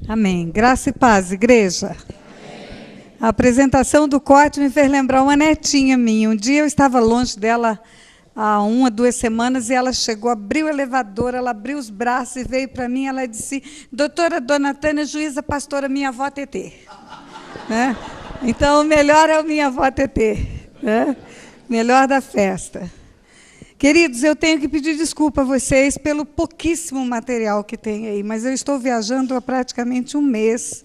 Amém. Graça e paz, igreja. A apresentação do corte me fez lembrar uma netinha minha. Um dia eu estava longe dela há 1 a 2 semanas e ela chegou, abriu o elevador, ela abriu os braços e veio para mim. Ela disse: doutora Dona Tânia, juíza, pastora, minha avó Tetê. Né? Então, o melhor é o minha avó Tetê. Né? Melhor da festa. Queridos, eu tenho que pedir desculpa a vocês pelo pouquíssimo material que tem aí, mas eu estou viajando há praticamente um mês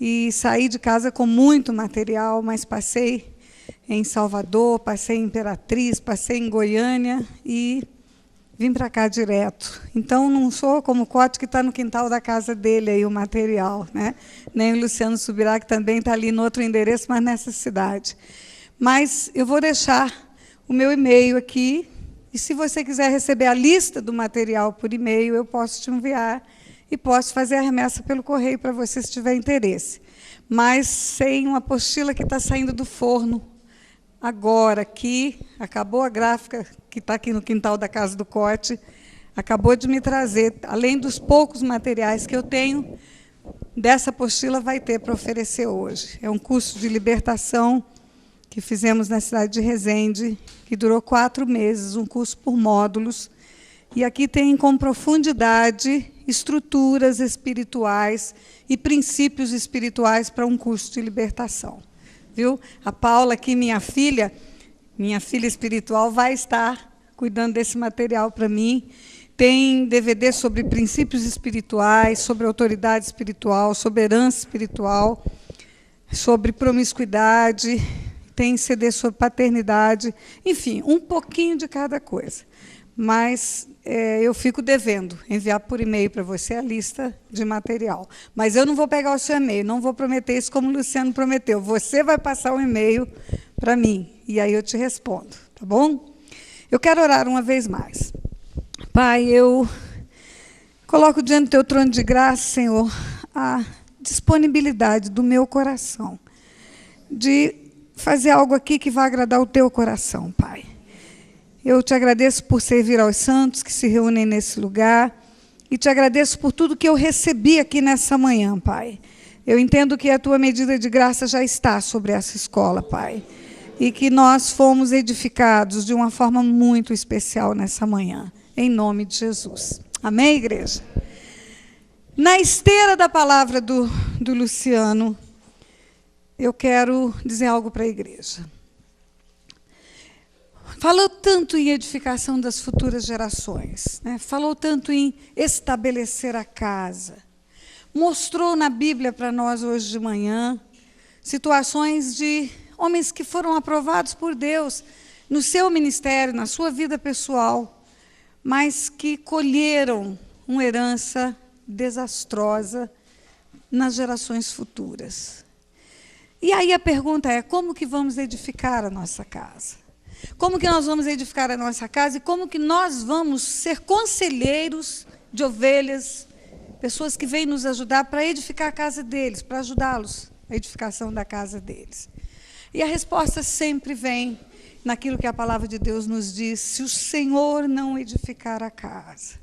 e saí de casa com muito material, mas passei em Salvador, passei em Imperatriz, passei em Goiânia e vim para cá direto. Então, não sou como o Cote, que está no quintal da casa dele aí o material, né? Nem o Luciano Subirá, que também está ali no outro endereço, mas nessa cidade. Mas eu vou deixar o meu e-mail aqui. E se você quiser receber a lista do material por e-mail, eu posso te enviar e posso fazer a remessa pelo correio para você, se tiver interesse. Mas sem uma apostila que está saindo do forno agora, aqui, acabou a gráfica que está aqui no quintal da casa do Cote, acabou de me trazer, além dos poucos materiais que eu tenho, dessa apostila vai ter para oferecer hoje. É um curso de libertação que fizemos na cidade de Resende, que durou 4 meses, um curso por módulos. E aqui tem com profundidade estruturas espirituais e princípios espirituais para um curso de libertação. Viu? A Paula, aqui, minha filha espiritual, vai estar cuidando desse material para mim. Tem DVD sobre princípios espirituais, sobre autoridade espiritual, sobre herança espiritual, sobre promiscuidade. Tem CD sobre paternidade, enfim, um pouquinho de cada coisa. Mas eu fico devendo enviar por e-mail para você a lista de material. Mas eu não vou pegar o seu e-mail, não vou prometer isso como o Luciano prometeu. Você vai passar o e-mail para mim, e aí eu te respondo, tá bom? Eu quero orar uma vez mais. Pai, eu coloco diante do teu trono de graça, Senhor, a disponibilidade do meu coração de fazer algo aqui que vai agradar o teu coração, Pai. Eu te agradeço por servir aos santos que se reúnem nesse lugar e te agradeço por tudo que eu recebi aqui nessa manhã, Pai. Eu entendo que a tua medida de graça já está sobre essa escola, Pai, e que nós fomos edificados de uma forma muito especial nessa manhã, em nome de Jesus. Amém, igreja? Na esteira da palavra do Luciano, eu quero dizer algo para a igreja. Falou tanto em edificação das futuras gerações, né? Falou tanto em estabelecer a casa. Mostrou na Bíblia para nós hoje de manhã situações de homens que foram aprovados por Deus no seu ministério, na sua vida pessoal, mas que colheram uma herança desastrosa nas gerações futuras. E aí a pergunta é, como que vamos edificar a nossa casa? Como que nós vamos edificar a nossa casa e como que nós vamos ser conselheiros de ovelhas, pessoas que vêm nos ajudar para edificar a casa deles, para ajudá-los na edificação da casa deles? E a resposta sempre vem naquilo que a palavra de Deus nos diz: se o Senhor não edificar a casa,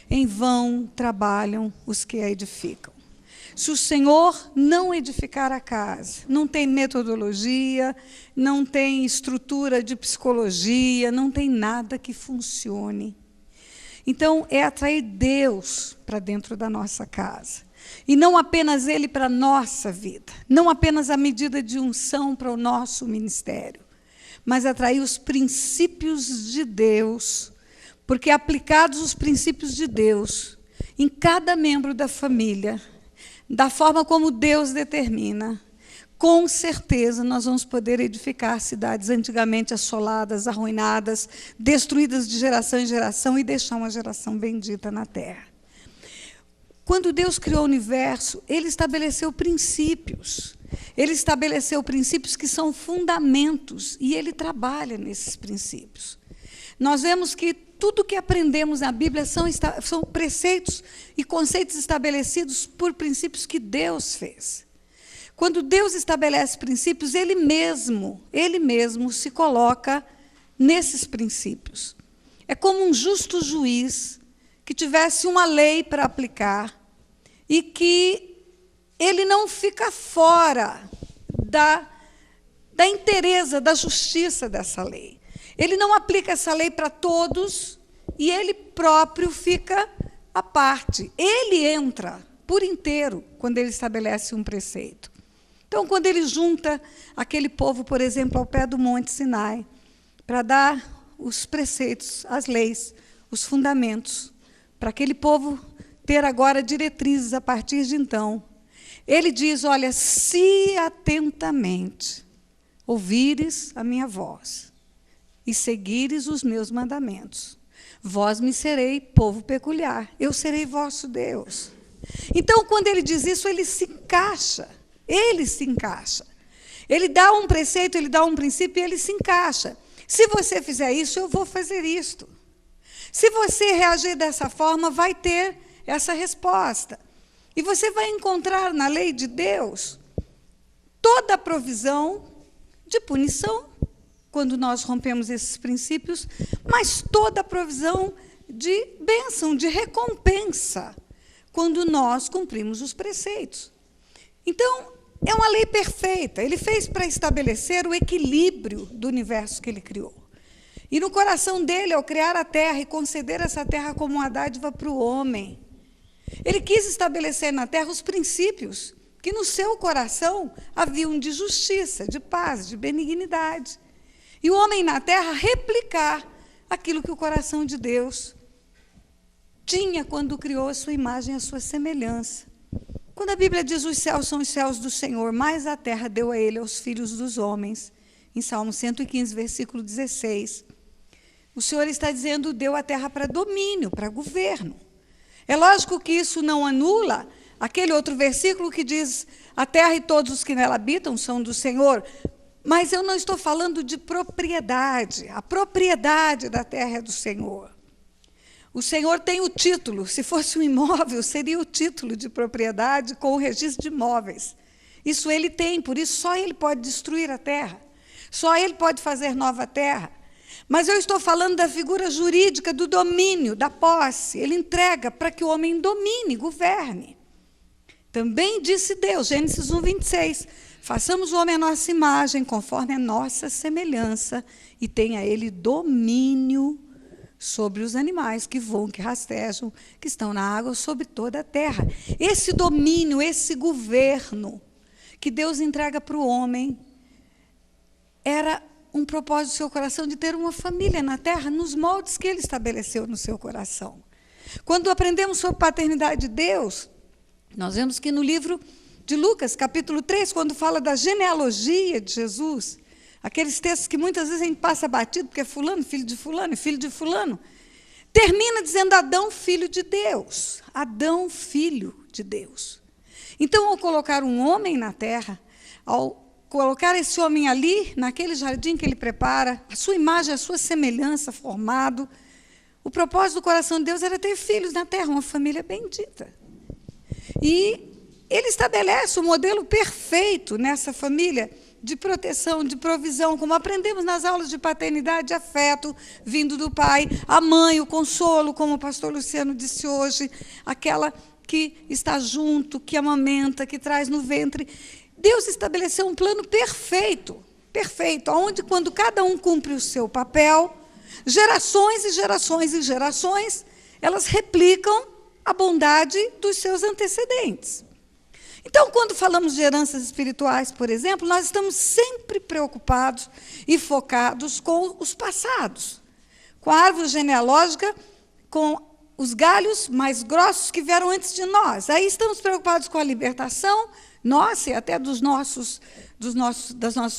em vão trabalham os que a edificam. Se o Senhor não edificar a casa, não tem metodologia, não tem estrutura de psicologia, não tem nada que funcione. Então, é atrair Deus para dentro da nossa casa. E não apenas Ele para a nossa vida, não apenas a medida de unção para o nosso ministério, mas atrair os princípios de Deus, porque aplicados os princípios de Deus em cada membro da família, da forma como Deus determina, com certeza nós vamos poder edificar cidades antigamente assoladas, arruinadas, destruídas de geração em geração e deixar uma geração bendita na terra. Quando Deus criou o universo, Ele estabeleceu princípios. Ele estabeleceu princípios que são fundamentos e Ele trabalha nesses princípios. Nós vemos que tudo que aprendemos na Bíblia são preceitos e conceitos estabelecidos por princípios que Deus fez. Quando Deus estabelece princípios, Ele mesmo se coloca nesses princípios. É como um justo juiz que tivesse uma lei para aplicar e que ele não fica fora da inteireza, da justiça dessa lei. Ele não aplica essa lei para todos e ele próprio fica à parte. Ele entra por inteiro quando ele estabelece um preceito. Então, quando ele junta aquele povo, por exemplo, ao pé do Monte Sinai, para dar os preceitos, as leis, os fundamentos, para aquele povo ter agora diretrizes a partir de então, ele diz, olha, se atentamente ouvires a minha voz e seguires os meus mandamentos, vós me serei povo peculiar, eu serei vosso Deus. Então, quando ele diz isso, ele se encaixa. Ele dá um preceito, ele dá um princípio e ele se encaixa. Se você fizer isso, eu vou fazer isto. Se você reagir dessa forma, vai ter essa resposta. E você vai encontrar na lei de Deus toda a provisão de punição, quando nós rompemos esses princípios, mas toda a provisão de bênção, de recompensa, quando nós cumprimos os preceitos. Então, é uma lei perfeita. Ele fez para estabelecer o equilíbrio do universo que ele criou. E no coração dele, ao criar a terra e conceder essa terra como uma dádiva para o homem, ele quis estabelecer na terra os princípios que no seu coração haviam de justiça, de paz, de benignidade. E o homem na terra replicar aquilo que o coração de Deus tinha quando criou a sua imagem e a sua semelhança. Quando a Bíblia diz os céus são os céus do Senhor, mas a terra deu a ele, aos filhos dos homens, em Salmo 115, versículo 16, o Senhor está dizendo, deu a terra para domínio, para governo. É lógico que isso não anula aquele outro versículo que diz, a terra e todos os que nela habitam são do Senhor, mas eu não estou falando de propriedade, a propriedade da terra é do Senhor. O Senhor tem o título, se fosse um imóvel, seria o título de propriedade com o registro de imóveis. Isso ele tem, por isso só ele pode destruir a terra, só ele pode fazer nova terra. Mas eu estou falando da figura jurídica do domínio, da posse. Ele entrega para que o homem domine, governe. Também disse Deus, Gênesis 1, 26, façamos o homem à nossa imagem, conforme a nossa semelhança, e tenha ele domínio sobre os animais que voam, que rastejam, que estão na água, sobre toda a terra. Esse domínio, esse governo que Deus entrega para o homem, era um propósito do seu coração de ter uma família na terra, nos moldes que ele estabeleceu no seu coração. Quando aprendemos sobre a paternidade de Deus, nós vemos que no livro de Lucas, capítulo 3, quando fala da genealogia de Jesus, aqueles textos que muitas vezes a gente passa batido, porque é fulano, filho de fulano, filho de fulano, termina dizendo Adão, filho de Deus. Adão, filho de Deus. Então, ao colocar um homem na terra, ao colocar esse homem ali, naquele jardim que ele prepara, a sua imagem, a sua semelhança formado, o propósito do coração de Deus era ter filhos na terra, uma família bendita. E ele estabelece o modelo perfeito nessa família, de proteção, de provisão, como aprendemos nas aulas de paternidade, de afeto, vindo do pai, a mãe, o consolo, como o pastor Luciano disse hoje, aquela que está junto, que amamenta, que traz no ventre. Deus estabeleceu um plano perfeito, onde quando cada um cumpre o seu papel, gerações e gerações e gerações, elas replicam a bondade dos seus antecedentes. Então, quando falamos de heranças espirituais, por exemplo, nós estamos sempre preocupados e focados com os passados, com a árvore genealógica, com os galhos mais grossos que vieram antes de nós. Aí estamos preocupados com a libertação nossa e até das nossas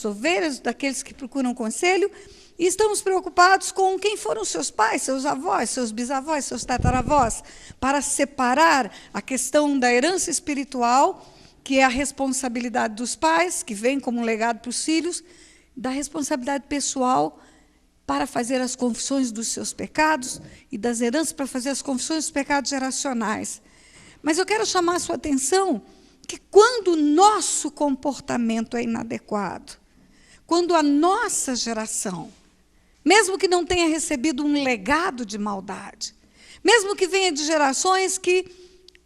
ovelhas, daqueles que procuram conselho, e estamos preocupados com quem foram seus pais, seus avós, seus bisavós, seus tataravós, para separar a questão da herança espiritual, que é a responsabilidade dos pais, que vem como um legado para os filhos, da responsabilidade pessoal para fazer as confissões dos seus pecados e das heranças para fazer as confissões dos pecados geracionais. Mas eu quero chamar a sua atenção que quando o nosso comportamento é inadequado, quando a nossa geração, mesmo que não tenha recebido um legado de maldade, mesmo que venha de gerações que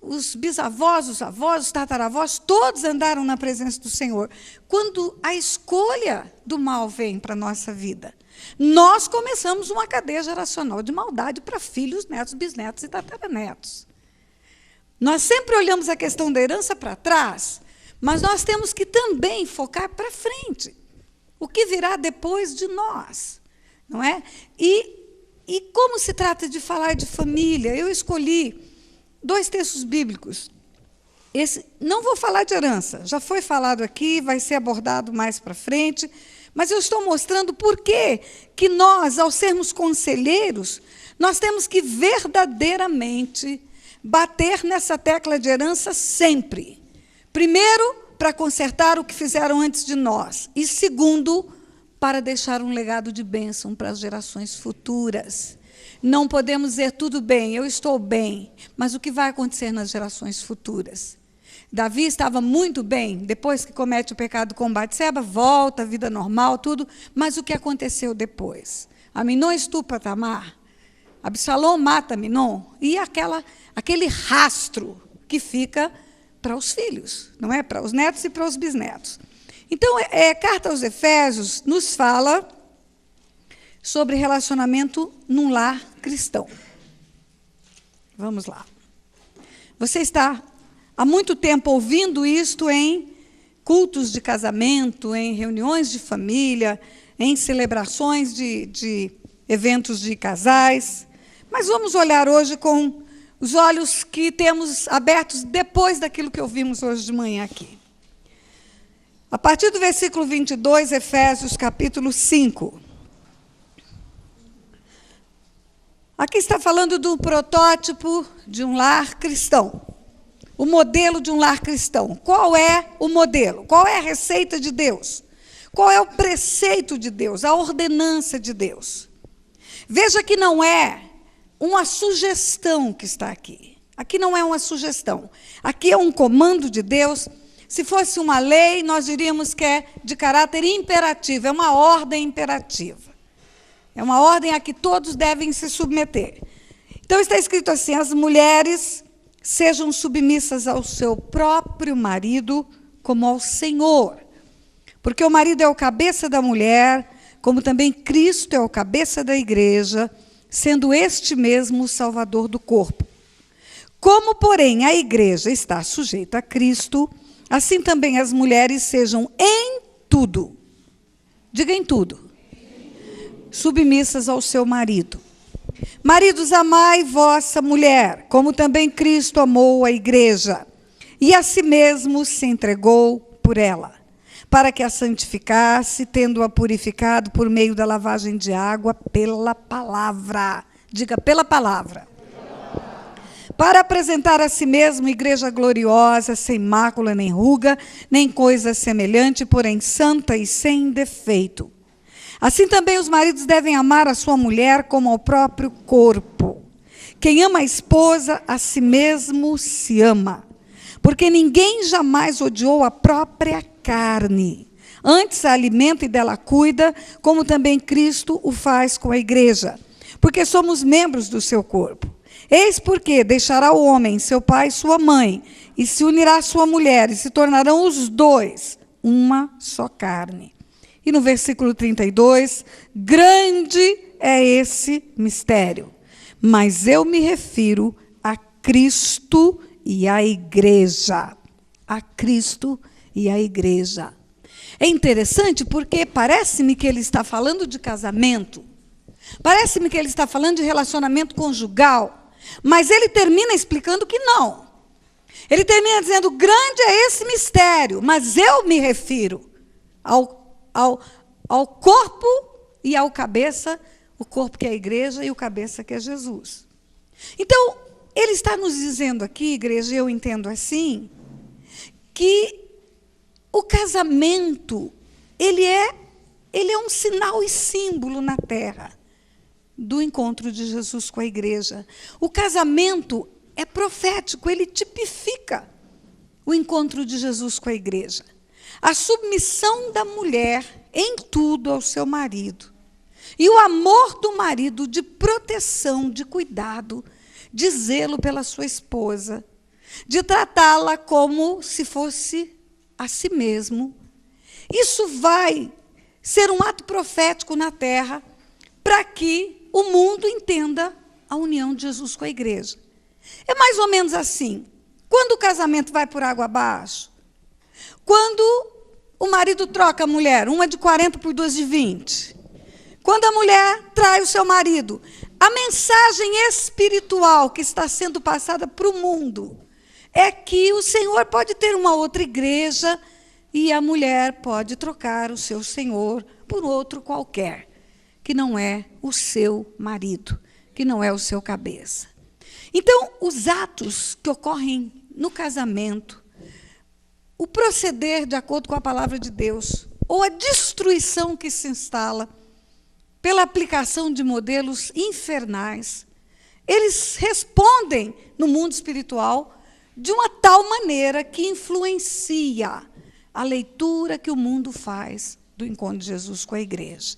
os bisavós, os avós, os tataravós, todos andaram na presença do Senhor. Quando a escolha do mal vem para a nossa vida, nós começamos uma cadeia geracional de maldade para filhos, netos, bisnetos e tataranetos. Nós sempre olhamos a questão da herança para trás, mas nós temos que também focar para frente. O que virá depois de nós, não é? E como se trata de falar de família, eu escolhi 2 textos bíblicos. Não vou falar de herança, já foi falado aqui, vai ser abordado mais para frente, mas eu estou mostrando por que nós, ao sermos conselheiros, nós temos que verdadeiramente bater nessa tecla de herança sempre. Primeiro, para consertar o que fizeram antes de nós. E segundo, para deixar um legado de bênção para as gerações futuras. Não podemos dizer, tudo bem, eu estou bem, mas o que vai acontecer nas gerações futuras? Davi estava muito bem, depois que comete o pecado com Batseba, volta à vida normal, tudo, mas o que aconteceu depois? Aminon estupra Tamar, Absalom mata Aminon, e aquele rastro que fica para os filhos, não é? Para os netos e para os bisnetos. Então, a carta aos Efésios nos fala sobre relacionamento num lar cristão. Vamos lá. Você está há muito tempo ouvindo isto em cultos de casamento, em reuniões de família, em celebrações de eventos de casais. Mas vamos olhar hoje com os olhos que temos abertos depois daquilo que ouvimos hoje de manhã aqui. A partir do versículo 22, Efésios, capítulo 5. Aqui está falando do protótipo de um lar cristão. O modelo de um lar cristão. Qual é o modelo? Qual é a receita de Deus? Qual é o preceito de Deus? A ordenança de Deus? Veja que não é uma sugestão que está aqui. Aqui não é uma sugestão. Aqui é um comando de Deus. Se fosse uma lei, nós diríamos que é de caráter imperativo, é uma ordem imperativa. É uma ordem a que todos devem se submeter. Então está escrito assim: as mulheres sejam submissas ao seu próprio marido como ao Senhor. Porque o marido é o cabeça da mulher, como também Cristo é o cabeça da igreja, sendo este mesmo o Salvador do corpo. Como, porém, a igreja está sujeita a Cristo, assim também as mulheres sejam em tudo, diga em tudo, submissas ao seu marido. Maridos, amai vossa mulher, como também Cristo amou a igreja, e a si mesmo se entregou por ela, para que a santificasse, tendo-a purificado por meio da lavagem de água pela palavra. Diga, pela palavra. Para apresentar a si mesmo igreja gloriosa, sem mácula nem ruga, nem coisa semelhante, porém santa e sem defeito. Assim também os maridos devem amar a sua mulher como ao próprio corpo. Quem ama a esposa, a si mesmo se ama. Porque ninguém jamais odiou a própria carne. Antes a alimenta e dela cuida, como também Cristo o faz com a igreja. Porque somos membros do seu corpo. Eis porque deixará o homem, seu pai e sua mãe, e se unirá à sua mulher, e se tornarão os dois uma só carne. E no versículo 32, grande é esse mistério, mas eu me refiro a Cristo e à igreja. A Cristo e à igreja. É interessante porque parece-me que ele está falando de casamento, parece-me que ele está falando de relacionamento conjugal, mas ele termina explicando que não. Ele termina dizendo, grande é esse mistério, mas eu me refiro ao corpo e ao cabeça, o corpo que é a igreja e o cabeça que é Jesus. Então, ele está nos dizendo aqui, igreja, eu entendo assim, que o casamento, ele é um sinal e símbolo na terra do encontro de Jesus com a igreja. O casamento é profético, ele tipifica o encontro de Jesus com a igreja. A submissão da mulher em tudo ao seu marido. E o amor do marido de proteção, de cuidado, de zelo pela sua esposa. de tratá-la como se fosse a si mesmo. Isso vai ser um ato profético na terra para que o mundo entenda a união de Jesus com a igreja. É mais ou menos assim. Quando o casamento vai por água abaixo, quando o marido troca a mulher, uma de 40 por duas de 20, quando a mulher trai o seu marido, a mensagem espiritual que está sendo passada para o mundo é que o Senhor pode ter uma outra igreja e a mulher pode trocar o seu senhor por outro qualquer, que não é o seu marido, que não é o seu cabeça. Então, os atos que ocorrem no casamento, o proceder de acordo com a palavra de Deus, ou a destruição que se instala pela aplicação de modelos infernais, eles respondem no mundo espiritual de uma tal maneira que influencia a leitura que o mundo faz do encontro de Jesus com a igreja.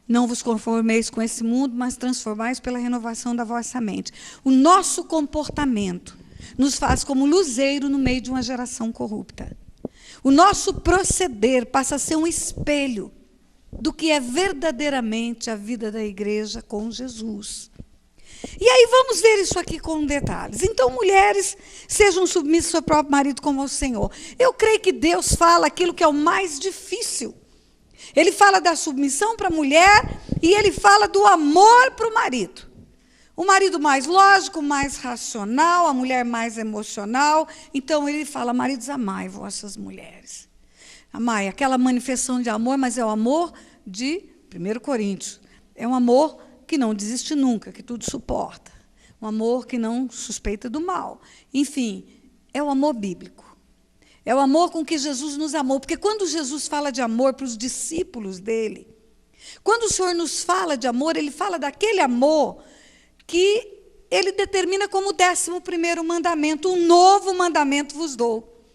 Não vos conformeis com esse mundo, mas transformais pela renovação da vossa mente. O nosso comportamento nos faz como luzeiro no meio de uma geração corrupta. O nosso proceder passa a ser um espelho do que é verdadeiramente a vida da igreja com Jesus. E aí vamos ver isso aqui com detalhes. Então, mulheres, sejam submissas ao seu próprio marido como ao Senhor. Eu creio que Deus fala aquilo que é o mais difícil. Ele fala da submissão para a mulher e ele fala do amor para o marido. O marido mais lógico, mais racional, a mulher mais emocional. Então, ele fala, maridos, amai vossas mulheres. Amai, aquela manifestação de amor, mas é o amor de 1 Coríntios. É um amor que não desiste nunca, que tudo suporta. Um amor que não suspeita do mal. Enfim, é o amor bíblico. É o amor com que Jesus nos amou. Porque quando Jesus fala de amor para os discípulos dele, quando o Senhor nos fala de amor, ele fala daquele amor que ele determina como o 11º mandamento. Um novo mandamento vos dou,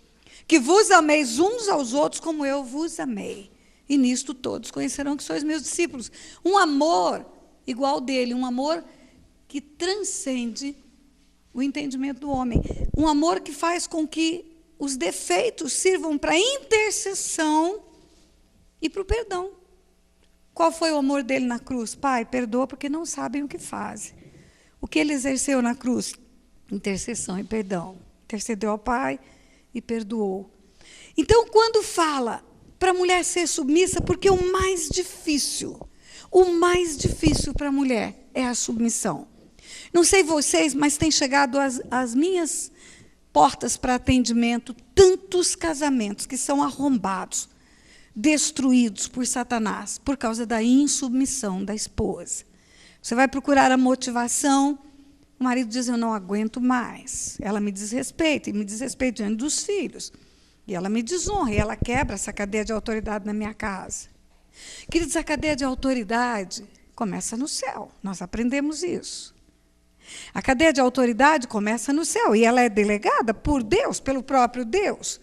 que vos ameis uns aos outros como eu vos amei. E nisto todos conhecerão que sois meus discípulos. Um amor igual dele, um amor que transcende o entendimento do homem. Um amor que faz com que os defeitos sirvam para intercessão e para o perdão. Qual foi o amor dele na cruz? Pai, perdoa porque não sabem o que fazem. O que ele exerceu na cruz? Intercessão e perdão. Intercedeu ao Pai e perdoou. Então, quando fala para a mulher ser submissa, porque o mais difícil para a mulher é a submissão. Não sei vocês, mas tem chegado às minhas portas para atendimento tantos casamentos que são arrombados, destruídos por Satanás, por causa da insubmissão da esposa. Você vai procurar a motivação, o marido diz, eu não aguento mais. Ela me desrespeita, e me desrespeita diante dos filhos. E ela me desonra, e ela quebra essa cadeia de autoridade na minha casa. Queridos, a cadeia de autoridade começa no céu. Nós aprendemos isso. A cadeia de autoridade começa no céu, e ela é delegada por Deus, pelo próprio Deus.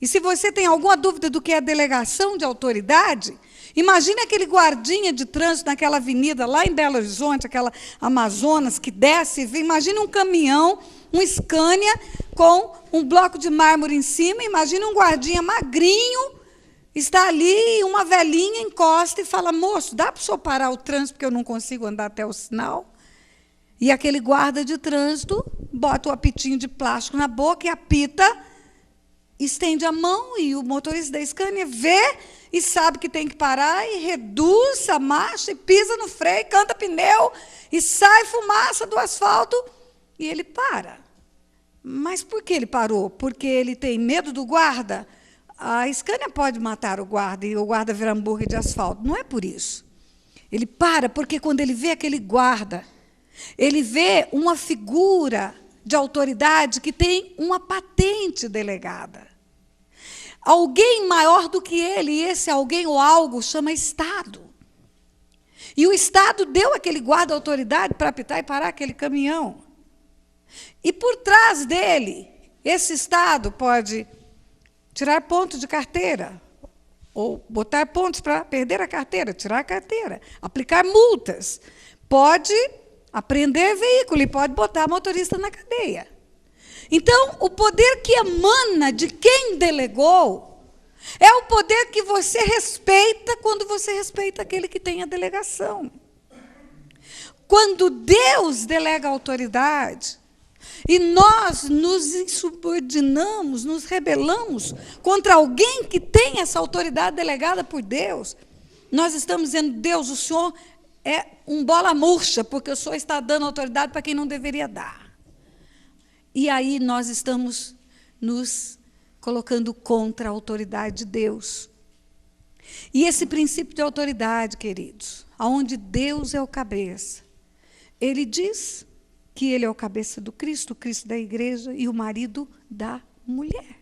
E se você tem alguma dúvida do que é delegação de autoridade, imagine aquele guardinha de trânsito naquela avenida lá em Belo Horizonte, aquela Amazonas que desce, imagine um caminhão, um Scania com um bloco de mármore em cima, imagine um guardinha magrinho, está ali, uma velhinha encosta e fala, moço, dá para o senhor parar o trânsito porque eu não consigo andar até o sinal? E aquele guarda de trânsito bota o apitinho de plástico na boca e apita, estende a mão e o motorista da Scania vê e sabe que tem que parar e reduz a marcha e pisa no freio, canta pneu e sai fumaça do asfalto e ele para. Mas por que ele parou? Porque ele tem medo do guarda? A Scania pode matar o guarda e o guarda virar hambúrguer de asfalto. Não é por isso. Ele para porque quando ele vê aquele guarda, ele vê uma figura de autoridade que tem uma patente delegada. Alguém maior do que ele, e esse alguém ou algo chama Estado. E o Estado deu aquele guarda autoridade para apitar e parar aquele caminhão. E por trás dele, esse Estado pode tirar pontos de carteira, ou botar pontos para perder a carteira, tirar a carteira, aplicar multas, pode apreender veículo e pode botar motorista na cadeia. Então, o poder que emana de quem delegou é o poder que você respeita quando você respeita aquele que tem a delegação. Quando Deus delega a autoridade e nós nos insubordinamos, nos rebelamos contra alguém que tem essa autoridade delegada por Deus, nós estamos dizendo: Deus, o Senhor é um bola murcha, porque o Senhor está dando autoridade para quem não deveria dar. E aí nós estamos nos colocando contra a autoridade de Deus. E esse princípio de autoridade, queridos, aonde Deus é o cabeça, Ele diz que Ele é o cabeça do Cristo, o Cristo da igreja e o marido da mulher.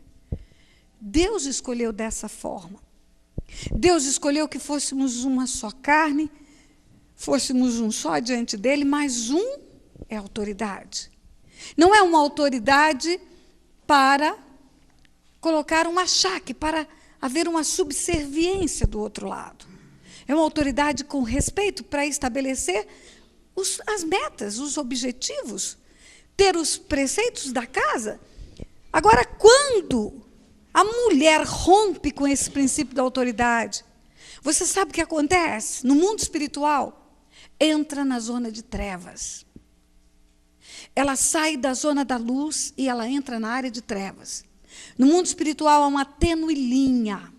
Deus escolheu dessa forma. Deus escolheu que fôssemos uma só carne, fôssemos um só diante dEle, mas um é autoridade. Não é uma autoridade para colocar um achaque, para haver uma subserviência do outro lado. É uma autoridade com respeito para estabelecer as metas, os objetivos, ter os preceitos da casa. Agora, quando a mulher rompe com esse princípio da autoridade, você sabe o que acontece? No mundo espiritual, entra na zona de trevas. Ela sai da zona da luz e ela entra na área de trevas. No mundo espiritual há uma tênue linha,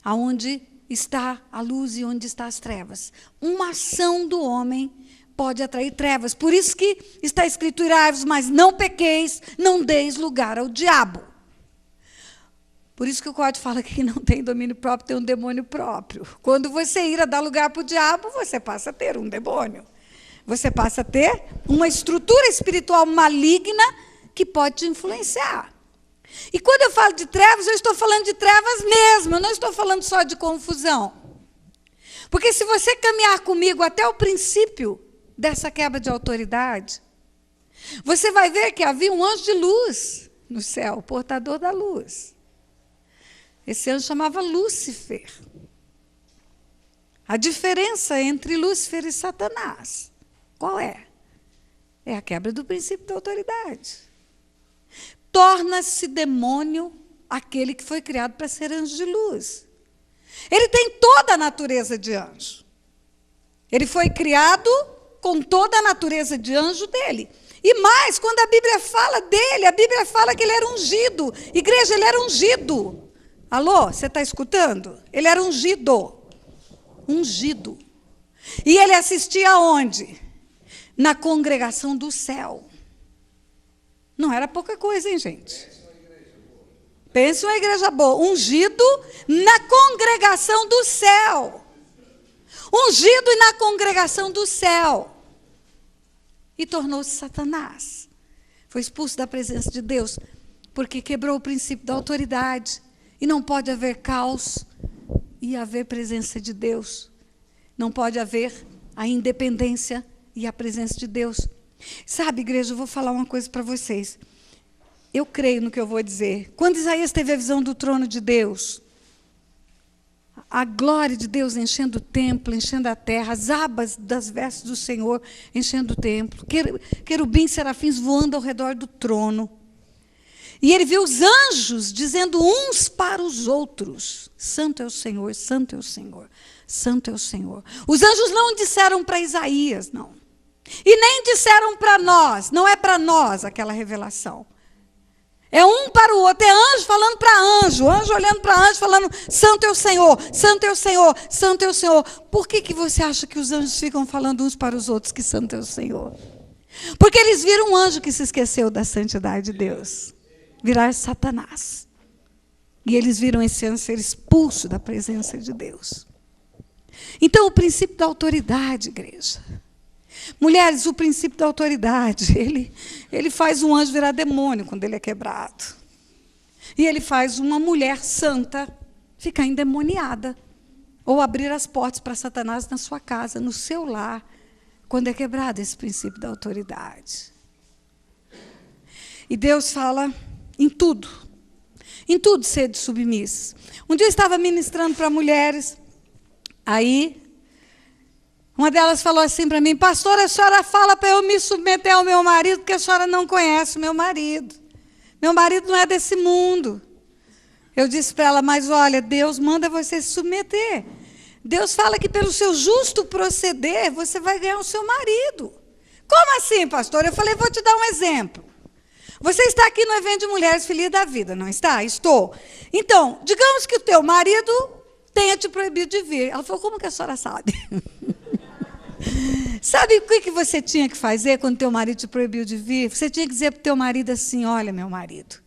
aonde está a luz e onde está as trevas. Uma ação do homem pode atrair trevas. Por isso que está escrito: irai-vos, mas não pequeis, não deis lugar ao diabo. Por isso que o código fala que quem não tem domínio próprio tem um demônio próprio. Quando você ir a dar lugar para o diabo, você passa a ter um demônio. Você passa a ter uma estrutura espiritual maligna que pode te influenciar. E quando eu falo de trevas, eu estou falando de trevas mesmo, eu não estou falando só de confusão. Porque se você caminhar comigo até o princípio dessa quebra de autoridade, você vai ver que havia um anjo de luz no céu, portador da luz. Esse anjo chamava Lúcifer. A diferença entre Lúcifer e Satanás, qual é? É a quebra do princípio da autoridade. Torna-se demônio aquele que foi criado para ser anjo de luz. Ele tem toda a natureza de anjo. Ele foi criado com toda a natureza de anjo dele. E mais, quando a Bíblia fala dele, a Bíblia fala que ele era ungido. Igreja, ele era ungido. Alô, você está escutando? Ele era ungido. Ungido. E ele assistia aonde? Na congregação do céu. Não era pouca coisa, hein, gente? Pense uma igreja boa. Ungido na congregação do céu. Ungido na congregação do céu. E tornou-se Satanás. Foi expulso da presença de Deus, porque quebrou o princípio da autoridade. E não pode haver caos e haver presença de Deus. Não pode haver a independência e a presença de Deus. Sabe, igreja, eu vou falar uma coisa para vocês. Eu creio no que eu vou dizer. Quando Isaías teve a visão do trono de Deus, a glória de Deus enchendo o templo, enchendo a terra, as abas das vestes do Senhor enchendo o templo, querubins, serafins voando ao redor do trono. E ele viu os anjos dizendo uns para os outros: Santo é o Senhor, Santo é o Senhor, Santo é o Senhor. Os anjos não disseram para Isaías, não. E nem disseram para nós, não é para nós aquela revelação. É um para o outro, é anjo falando para anjo, anjo olhando para anjo, falando: Santo é o Senhor, Santo é o Senhor, Santo é o Senhor. Por que você acha que os anjos ficam falando uns para os outros que Santo é o Senhor? Porque eles viram um anjo que se esqueceu da santidade de Deus. Virar Satanás. E eles viram esse anjo ser expulso da presença de Deus. Então, o princípio da autoridade, igreja. Mulheres, o princípio da autoridade, ele faz um anjo virar demônio quando ele é quebrado. E ele faz uma mulher santa ficar endemoniada. Ou abrir as portas para Satanás na sua casa, no seu lar, quando é quebrado esse princípio da autoridade. E Deus fala em tudo sede submissas. Um dia eu estava ministrando para mulheres, aí Uma delas falou assim para mim: pastora, a senhora fala para eu me submeter ao meu marido, porque a senhora não conhece o meu marido. Meu marido não é desse mundo. Eu disse para ela: mas olha, Deus manda você se submeter. Deus fala que pelo seu justo proceder, você vai ganhar o seu marido. Como assim, pastor? Eu falei: vou te dar um exemplo. Você está aqui no evento de Mulheres Felizes da Vida, não está? Estou. Então, digamos que o teu marido tenha te proibido de vir. Ela falou: como que a senhora sabe? Sabe o que você tinha que fazer quando teu marido te proibiu de vir? Você tinha que dizer para o teu marido assim: olha, meu marido,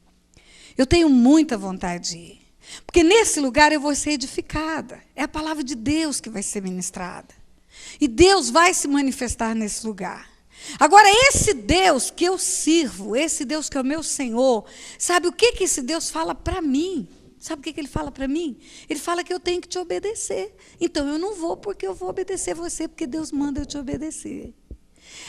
eu tenho muita vontade de ir, porque nesse lugar eu vou ser edificada. É a palavra de Deus que vai ser ministrada. E Deus vai se manifestar nesse lugar. Agora, esse Deus que eu sirvo, esse Deus que é o meu Senhor, sabe o que esse Deus fala para mim? Sabe o que ele fala para mim? Ele fala que eu tenho que te obedecer. Então, eu não vou porque eu vou obedecer você, porque Deus manda eu te obedecer.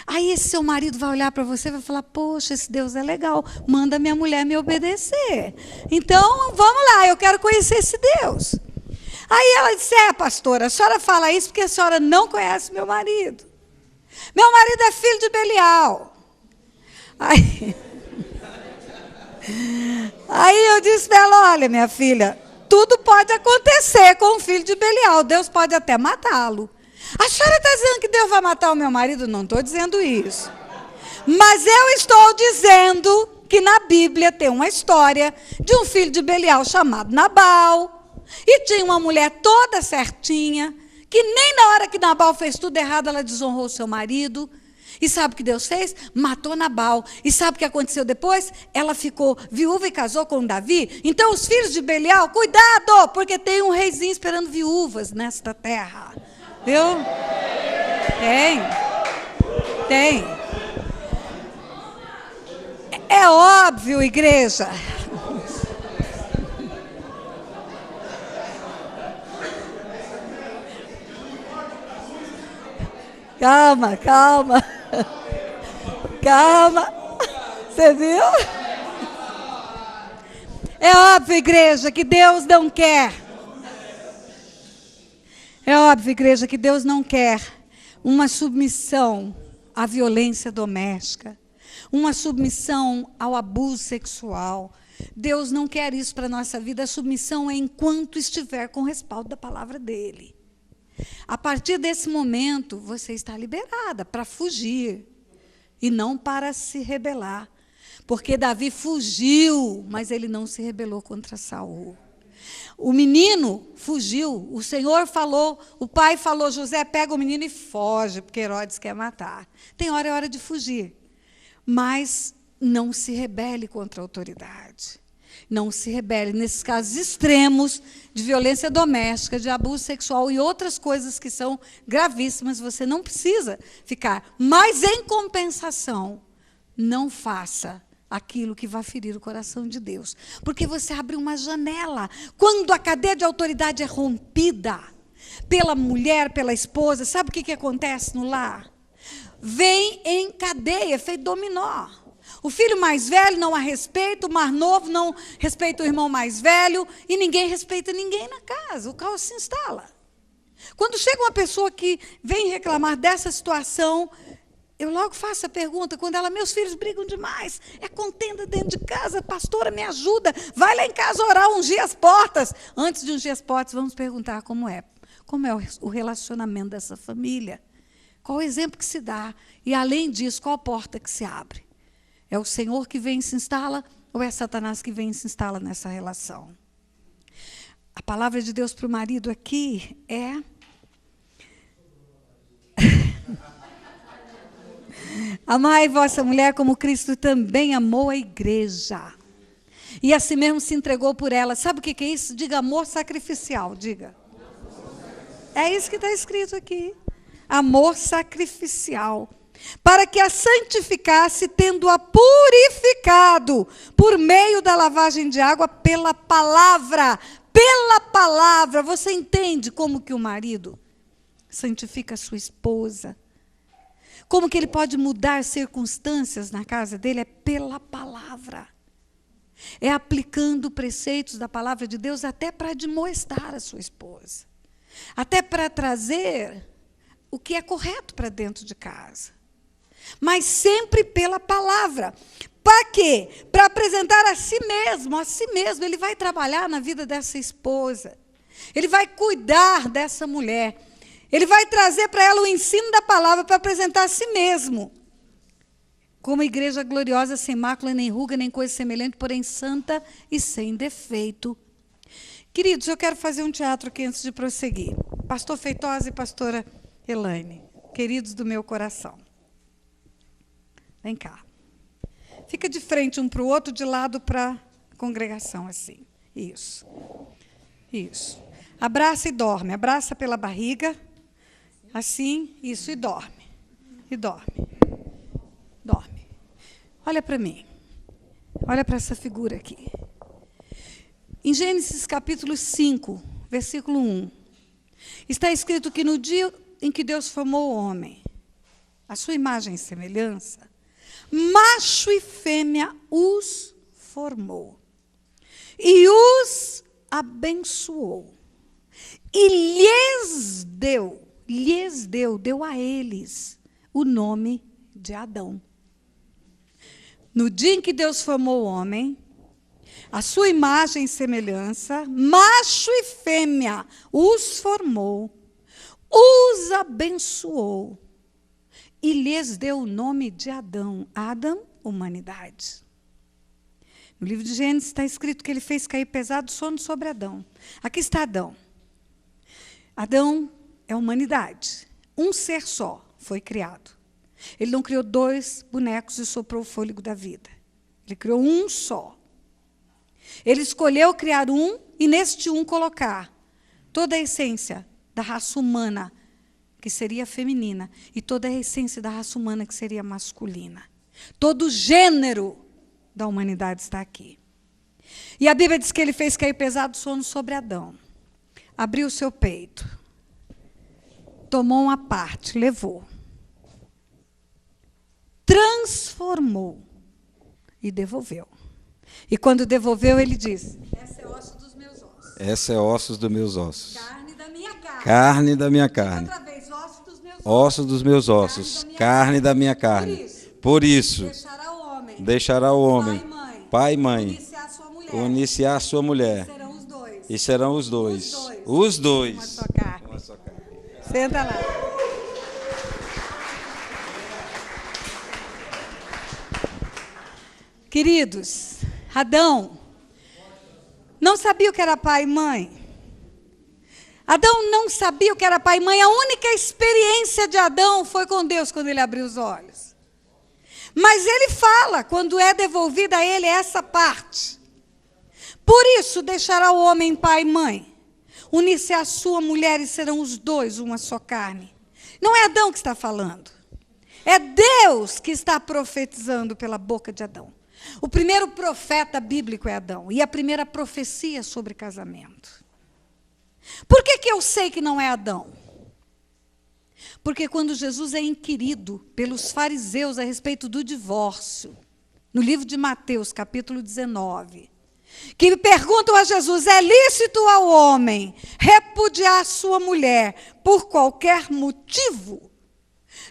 Aí esse seu marido vai olhar para você e vai falar: poxa, esse Deus é legal, manda minha mulher me obedecer. Então, vamos lá, eu quero conhecer esse Deus. Aí ela disse: pastora, a senhora fala isso porque a senhora não conhece meu marido. Meu marido é filho de Belial. Aí eu disse para ela: olha, minha filha, tudo pode acontecer com o filho de Belial. Deus pode até matá-lo. A senhora está dizendo que Deus vai matar o meu marido? Não estou dizendo isso. Mas eu estou dizendo que na Bíblia tem uma história de um filho de Belial chamado Nabal. E tinha uma mulher toda certinha, que nem na hora que Nabal fez tudo errado, ela desonrou seu marido. E sabe o que Deus fez? Matou Nabal. E sabe o que aconteceu depois? Ela ficou viúva e casou com Davi. Então os filhos de Belial, cuidado, porque tem um reizinho esperando viúvas nesta terra. Viu? Tem. É óbvio, igreja. Calma. Calma. Você viu? É óbvio, igreja, que Deus não quer. É óbvio, igreja, que Deus não quer uma submissão à violência doméstica, uma submissão ao abuso sexual. Deus não quer isso para a nossa vida. A submissão é enquanto estiver com o respaldo da palavra dele. A partir desse momento, você está liberada para fugir e não para se rebelar. Porque Davi fugiu, mas ele não se rebelou contra Saul. O menino fugiu, o Senhor falou, o pai falou: José, pega o menino e foge, porque Herodes quer matar. Tem hora, é hora de fugir. Mas não se rebele contra a autoridade. Não se rebele nesses casos extremos de violência doméstica, de abuso sexual e outras coisas que são gravíssimas. Você não precisa ficar. Mas, em compensação, não faça aquilo que vai ferir o coração de Deus. Porque você abre uma janela. Quando a cadeia de autoridade é rompida pela mulher, pela esposa, sabe o que acontece no lar? Vem em cadeia, feito dominó. O filho mais velho não a respeita, o mais novo não respeita o irmão mais velho, e ninguém respeita ninguém na casa. O caos se instala. Quando chega uma pessoa que vem reclamar dessa situação, eu logo faço a pergunta, quando ela: meus filhos brigam demais, é contenda dentro de casa, pastora, me ajuda, vai lá em casa orar, ungir as portas. Antes de ungir as portas, vamos perguntar como é o relacionamento dessa família, qual o exemplo que se dá, e além disso, qual a porta que se abre. É o Senhor que vem e se instala, ou é Satanás que vem e se instala nessa relação? A palavra de Deus para o marido aqui é: amai vossa mulher como Cristo também amou a igreja. E assim mesmo se entregou por ela. Sabe o que é isso? Diga amor sacrificial, diga. É isso que está escrito aqui. Amor sacrificial. Para que a santificasse, tendo-a purificado por meio da lavagem de água pela palavra. Pela palavra. Você entende como que o marido santifica a sua esposa? Como que ele pode mudar circunstâncias na casa dele? É pela palavra. É aplicando preceitos da palavra de Deus até para admoestar a sua esposa. Até para trazer o que é correto para dentro de casa. Mas sempre pela palavra. Para quê? Para apresentar a si mesmo, a si mesmo. Ele vai trabalhar na vida dessa esposa. Ele vai cuidar dessa mulher. Ele vai trazer para ela o ensino da palavra para apresentar a si mesmo. Como igreja gloriosa, sem mácula, nem ruga, nem coisa semelhante, porém santa e sem defeito. Queridos, eu quero fazer um teatro aqui antes de prosseguir. Pastor Feitosa e pastora Elaine, queridos do meu coração. Vem cá. Fica de frente um para o outro, de lado para a congregação, assim. Isso. Isso. Abraça e dorme. Abraça pela barriga. Assim, isso, e dorme. E dorme. Dorme. Olha para mim. Olha para essa figura aqui. Em Gênesis capítulo 5, versículo 1, está escrito que no dia em que Deus formou o homem, a sua imagem e semelhança, macho e fêmea os formou. E os abençoou. E deu a eles o nome de Adão. No dia em que Deus formou o homem, a sua imagem e semelhança, macho e fêmea, os formou, os abençoou e lhes deu o nome de Adão. Adam, humanidade. No livro de Gênesis está escrito que ele fez cair pesado sono sobre Adão. Aqui está Adão. Adão é humanidade. Um ser só foi criado. Ele não criou 2 bonecos e soprou o fôlego da vida. Ele criou um só. Ele escolheu criar um e neste um colocar toda a essência da raça humana, que seria feminina, e toda a essência da raça humana, que seria masculina. Todo o gênero da humanidade está aqui. E a Bíblia diz que ele fez cair pesado sono sobre Adão. Abriu o seu peito. Tomou uma parte, levou. Transformou e devolveu. E quando devolveu, ele disse: essa é osso dos meus ossos. Essa é ossos dos meus ossos. Carne da minha carne. Carne da minha carne. Outra vez, osso dos meus ossos. Ossos dos meus ossos. Carne da minha carne. Por isso, deixará o homem, pai e mãe, uniciar a sua mulher. E serão os dois. Os dois. Uma só carne. Uma só carne. Senta lá. Queridos, Adão não sabia o que era pai e mãe. Adão não sabia o que era pai e mãe. A única experiência de Adão foi com Deus quando ele abriu os olhos. Mas ele fala, quando é devolvida a ele essa parte. Por isso deixará o homem pai e mãe, unir-se à sua mulher e serão os dois uma só carne. Não é Adão que está falando. É Deus que está profetizando pela boca de Adão. O primeiro profeta bíblico é Adão. E a primeira profecia sobre casamento. Por que eu sei que não é Adão? Porque quando Jesus é inquirido pelos fariseus a respeito do divórcio, no livro de Mateus, capítulo 19, que perguntam a Jesus: é lícito ao homem repudiar sua mulher por qualquer motivo?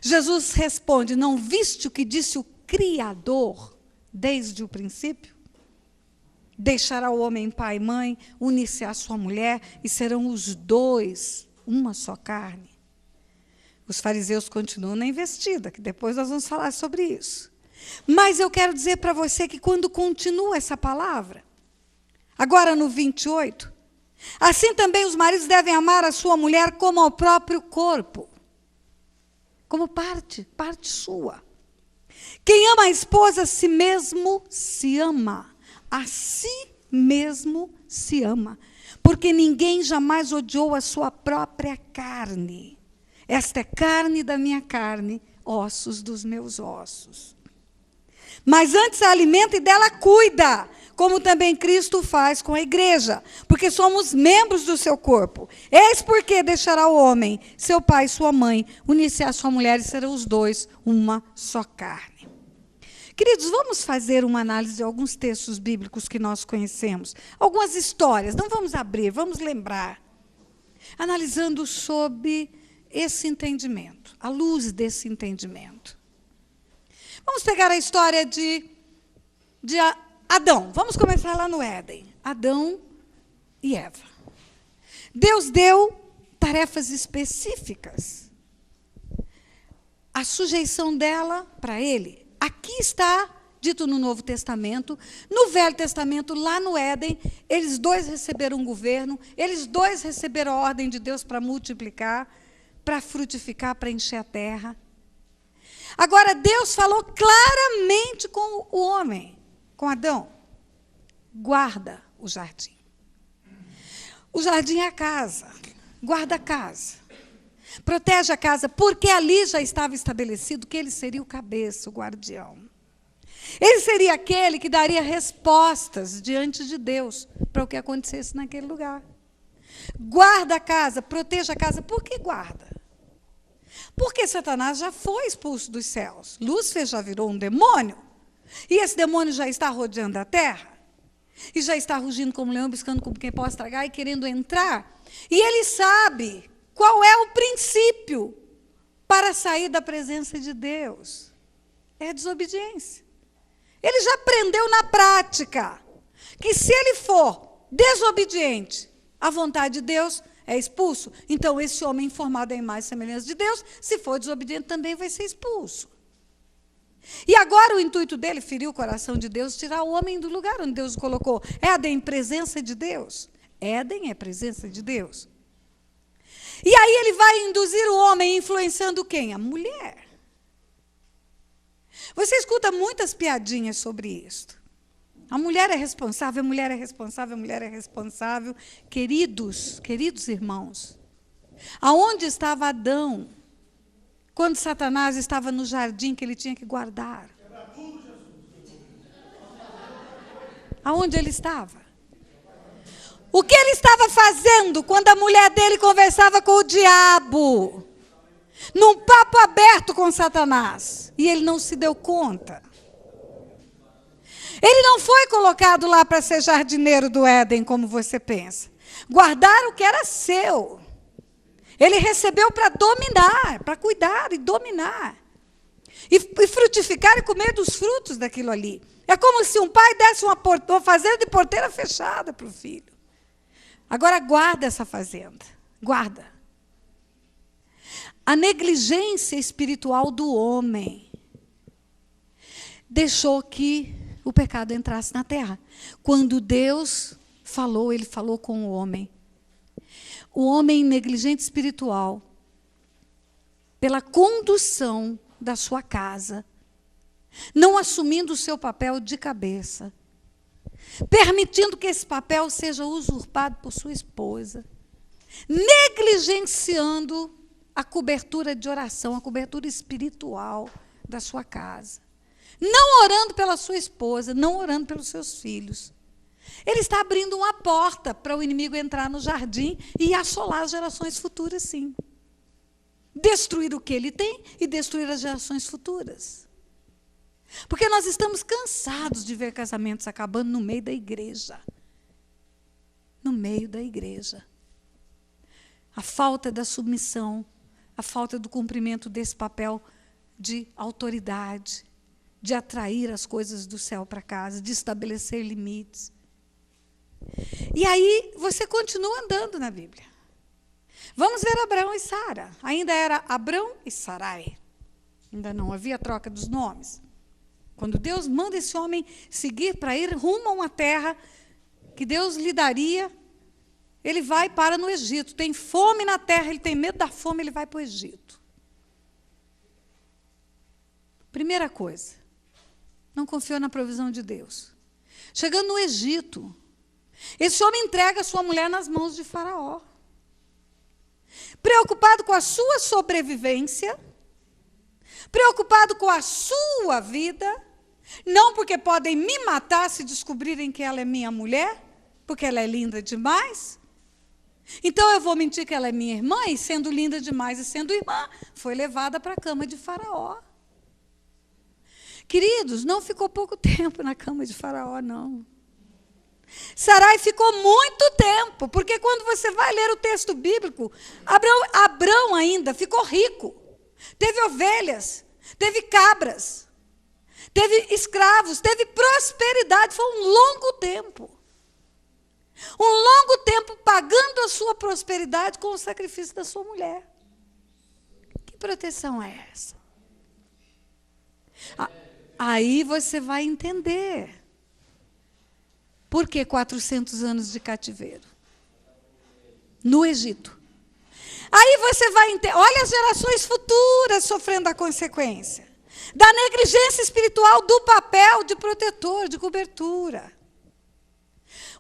Jesus responde: não viste o que disse o Criador desde o princípio? Deixará o homem pai e mãe, unir-se à sua mulher e serão os dois uma só carne. Os fariseus continuam na investida, que depois nós vamos falar sobre isso. Mas eu quero dizer para você que quando continua essa palavra, agora no 28, assim também os maridos devem amar a sua mulher como ao próprio corpo, como parte sua. Quem ama a esposa, a si mesmo se ama. A si mesmo se ama. Porque ninguém jamais odiou a sua própria carne. Esta é carne da minha carne, ossos dos meus ossos. Mas antes a alimenta e dela cuida, como também Cristo faz com a igreja, porque somos membros do seu corpo. Eis porque deixará o homem, seu pai e sua mãe, unir-se à sua mulher e serão os dois uma só carne. Queridos, vamos fazer uma análise de alguns textos bíblicos que nós conhecemos. Algumas histórias, não vamos abrir, vamos lembrar. Analisando sobre esse entendimento, à luz desse entendimento. Vamos pegar a história de Adão. Vamos começar lá no Éden. Adão e Eva. Deus deu tarefas específicas. A sujeição dela para ele. Aqui está dito no Novo Testamento. No Velho Testamento, lá no Éden, eles dois receberam um governo, eles dois receberam a ordem de Deus para multiplicar, para frutificar, para encher a terra. Agora, Deus falou claramente com o homem, com Adão: guarda o jardim. O jardim é a casa, guarda a casa. Protege a casa, porque ali já estava estabelecido que ele seria o cabeça, o guardião. Ele seria aquele que daria respostas diante de Deus para o que acontecesse naquele lugar. Guarda a casa, proteja a casa. Por que guarda? Porque Satanás já foi expulso dos céus. Lúcifer já virou um demônio. E esse demônio já está rodeando a terra. E já está rugindo como leão, buscando como quem possa tragar e querendo entrar. E ele sabe qual é o princípio para sair da presença de Deus. É a desobediência. Ele já aprendeu na prática que se ele for desobediente à vontade de Deus, é expulso. Então, esse homem formado em imagem e semelhança de Deus, se for desobediente, também vai ser expulso. E agora o intuito dele, ferir o coração de Deus, tirar o homem do lugar onde Deus o colocou. Éden, presença de Deus. Éden é presença de Deus. E aí ele vai induzir o homem, influenciando quem? A mulher. Você escuta muitas piadinhas sobre isso. A mulher é responsável, a mulher é responsável, a mulher é responsável. Queridos irmãos, aonde estava Adão quando Satanás estava no jardim que ele tinha que guardar? Aonde ele estava? O que ele estava fazendo quando a mulher dele conversava com o diabo? Num papo aberto com Satanás. E ele não se deu conta. Ele não foi colocado lá para ser jardineiro do Éden, como você pensa. Guardar o que era seu. Ele recebeu para dominar, para cuidar e dominar. E frutificar e comer dos frutos daquilo ali. É como se um pai desse uma fazenda de porteira fechada para o filho. Agora guarda essa fazenda. Guarda. A negligência espiritual do homem deixou que o pecado entrasse na terra. Quando Deus falou, ele falou com o homem. O homem negligente espiritual, pela condução da sua casa, não assumindo o seu papel de cabeça, permitindo que esse papel seja usurpado por sua esposa, negligenciando a cobertura de oração, a cobertura espiritual da sua casa. Não orando pela sua esposa, não orando pelos seus filhos. Ele está abrindo uma porta para o inimigo entrar no jardim e assolar as gerações futuras, sim. Destruir o que ele tem e destruir as gerações futuras. Porque nós estamos cansados de ver casamentos acabando no meio da igreja. No meio da igreja. A falta da submissão, a falta do cumprimento desse papel de autoridade, de atrair as coisas do céu para casa, de estabelecer limites. E aí você continua andando na Bíblia. Vamos ver Abraão e Sara. Ainda era Abrão e Sarai. Ainda não havia troca dos nomes. Quando Deus manda esse homem seguir para ir rumo a uma terra que Deus lhe daria, ele vai e para no Egito. Tem fome na terra, ele tem medo da fome, ele vai para o Egito. Primeira coisa, não confiou na provisão de Deus. Chegando no Egito, esse homem entrega a sua mulher nas mãos de Faraó. Preocupado com a sua sobrevivência, preocupado com a sua vida, não porque podem me matar se descobrirem que ela é minha mulher, porque ela é linda demais. Então eu vou mentir que ela é minha irmã, e sendo linda demais e sendo irmã, foi levada para a cama de Faraó. Queridos, não ficou pouco tempo na cama de Faraó, não. Sarai ficou muito tempo, porque quando você vai ler o texto bíblico, Abrão ainda ficou rico. Teve ovelhas, teve cabras, teve escravos, teve prosperidade. Foi um longo tempo. Um longo tempo pagando a sua prosperidade com o sacrifício da sua mulher. Que proteção é essa? Aí você vai entender. Por que 400 anos de cativeiro? No Egito. Aí você vai entender, olha as gerações futuras sofrendo a consequência da negligência espiritual do papel de protetor, de cobertura.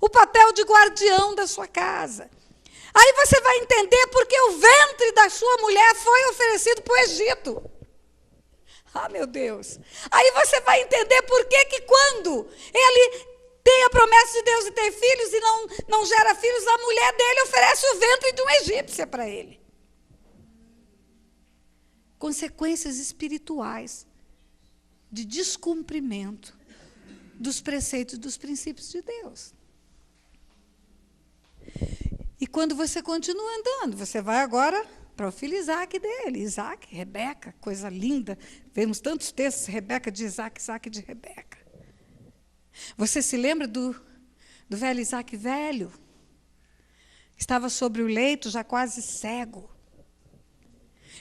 O papel de guardião da sua casa. Aí você vai entender porque o ventre da sua mulher foi oferecido para o Egito. Ah, meu Deus. Aí você vai entender por que quando ele tem a promessa de Deus de ter filhos e não gera filhos, a mulher dele oferece o ventre de uma egípcia para ele. Consequências espirituais de descumprimento dos preceitos, dos princípios de Deus. E quando você continua andando, você vai agora para o filho Isaac dele. Isaac, Rebeca, coisa linda. Vemos tantos textos, Rebeca de Isaac, Isaac de Rebeca. Você se lembra do velho Isaac velho? Estava sobre o leito, já quase cego.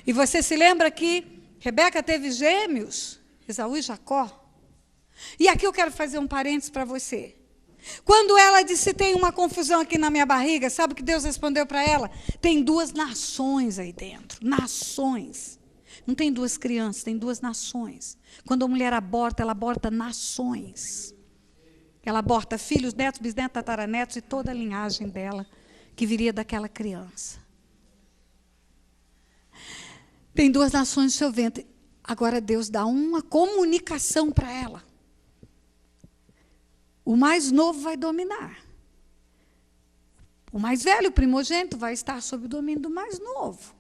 E você se lembra que Rebeca teve gêmeos, Esaú e Jacó? E aqui eu quero fazer um parênteses para você. Quando ela disse, tem uma confusão aqui na minha barriga, sabe o que Deus respondeu para ela? Tem 2 nações aí dentro, nações. Não tem 2 crianças, tem 2 nações. Quando a mulher aborta, ela aborta nações. Ela aborta filhos, netos, bisnetos, tataranetos e toda a linhagem dela, que viria daquela criança. Tem 2 nações no seu ventre. Agora Deus dá uma comunicação para ela. O mais novo vai dominar. O mais velho, o primogênito, vai estar sob o domínio do mais novo.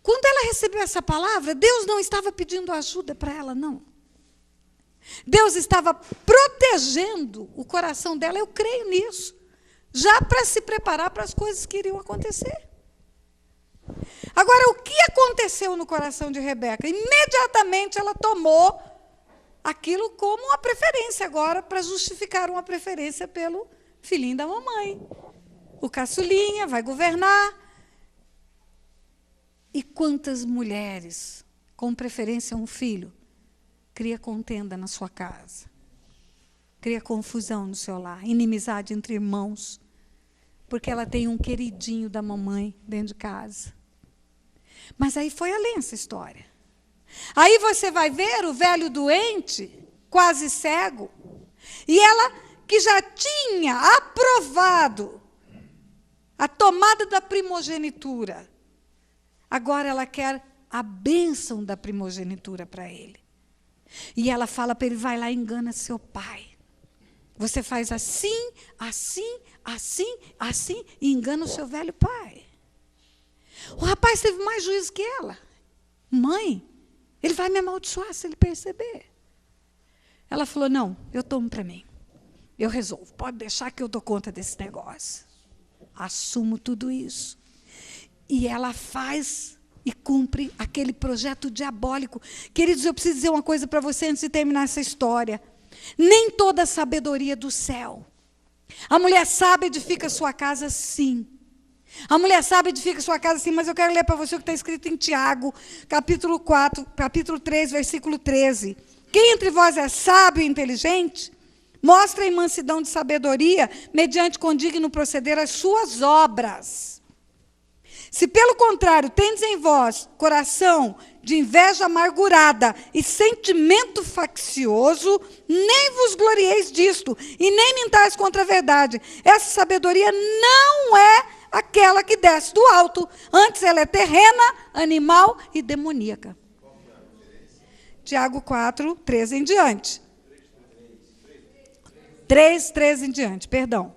Quando ela recebeu essa palavra, Deus não estava pedindo ajuda para ela, não. Deus estava protegendo o coração dela, eu creio nisso, já para se preparar para as coisas que iriam acontecer. Agora, o que aconteceu no coração de Rebeca? Imediatamente ela tomou aquilo como uma preferência agora, para justificar uma preferência pelo filhinho da mamãe. O caçulinha vai governar. E quantas mulheres, com preferência a um filho, cria contenda na sua casa, cria confusão no seu lar, inimizade entre irmãos, porque ela tem um queridinho da mamãe dentro de casa. Mas aí foi além essa história. Aí você vai ver o velho doente, quase cego, e ela que já tinha aprovado a tomada da primogenitura, agora ela quer a bênção da primogenitura para ele. E ela fala para ele, vai lá e engana seu pai. Você faz assim, assim, assim, assim, e engana o seu velho pai. O rapaz teve mais juízo que ela. Mãe, ele vai me amaldiçoar se ele perceber. Ela falou, não, eu tomo para mim. Eu resolvo, pode deixar que eu dou conta desse negócio. Assumo tudo isso. E ela faz e cumpre aquele projeto diabólico. Queridos, eu preciso dizer uma coisa para você antes de terminar essa história. Nem toda a sabedoria do céu. A mulher sábia edifica sua casa, sim. A mulher sábia edifica sua casa, sim, mas eu quero ler para você o que está escrito em Tiago, capítulo 3, versículo 13. Quem entre vós é sábio e inteligente, mostra em mansidão de sabedoria, mediante condigno proceder as suas obras. Se, pelo contrário, tendes em vós coração de inveja amargurada e sentimento faccioso, nem vos glorieis disto, e nem mintais contra a verdade. Essa sabedoria não é aquela que desce do alto, antes ela é terrena, animal e demoníaca. Tiago 4, 13 em diante. 3, 13 em diante, perdão.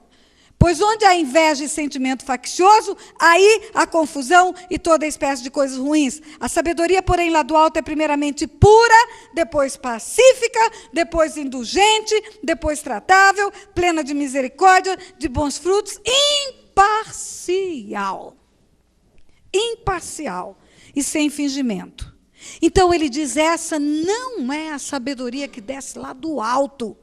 Pois onde há inveja e sentimento faccioso, aí há confusão e toda espécie de coisas ruins. A sabedoria, porém, lá do alto é primeiramente pura, depois pacífica, depois indulgente, depois tratável, plena de misericórdia, de bons frutos, imparcial. Imparcial e sem fingimento. Então ele diz, essa não é a sabedoria que desce lá do alto.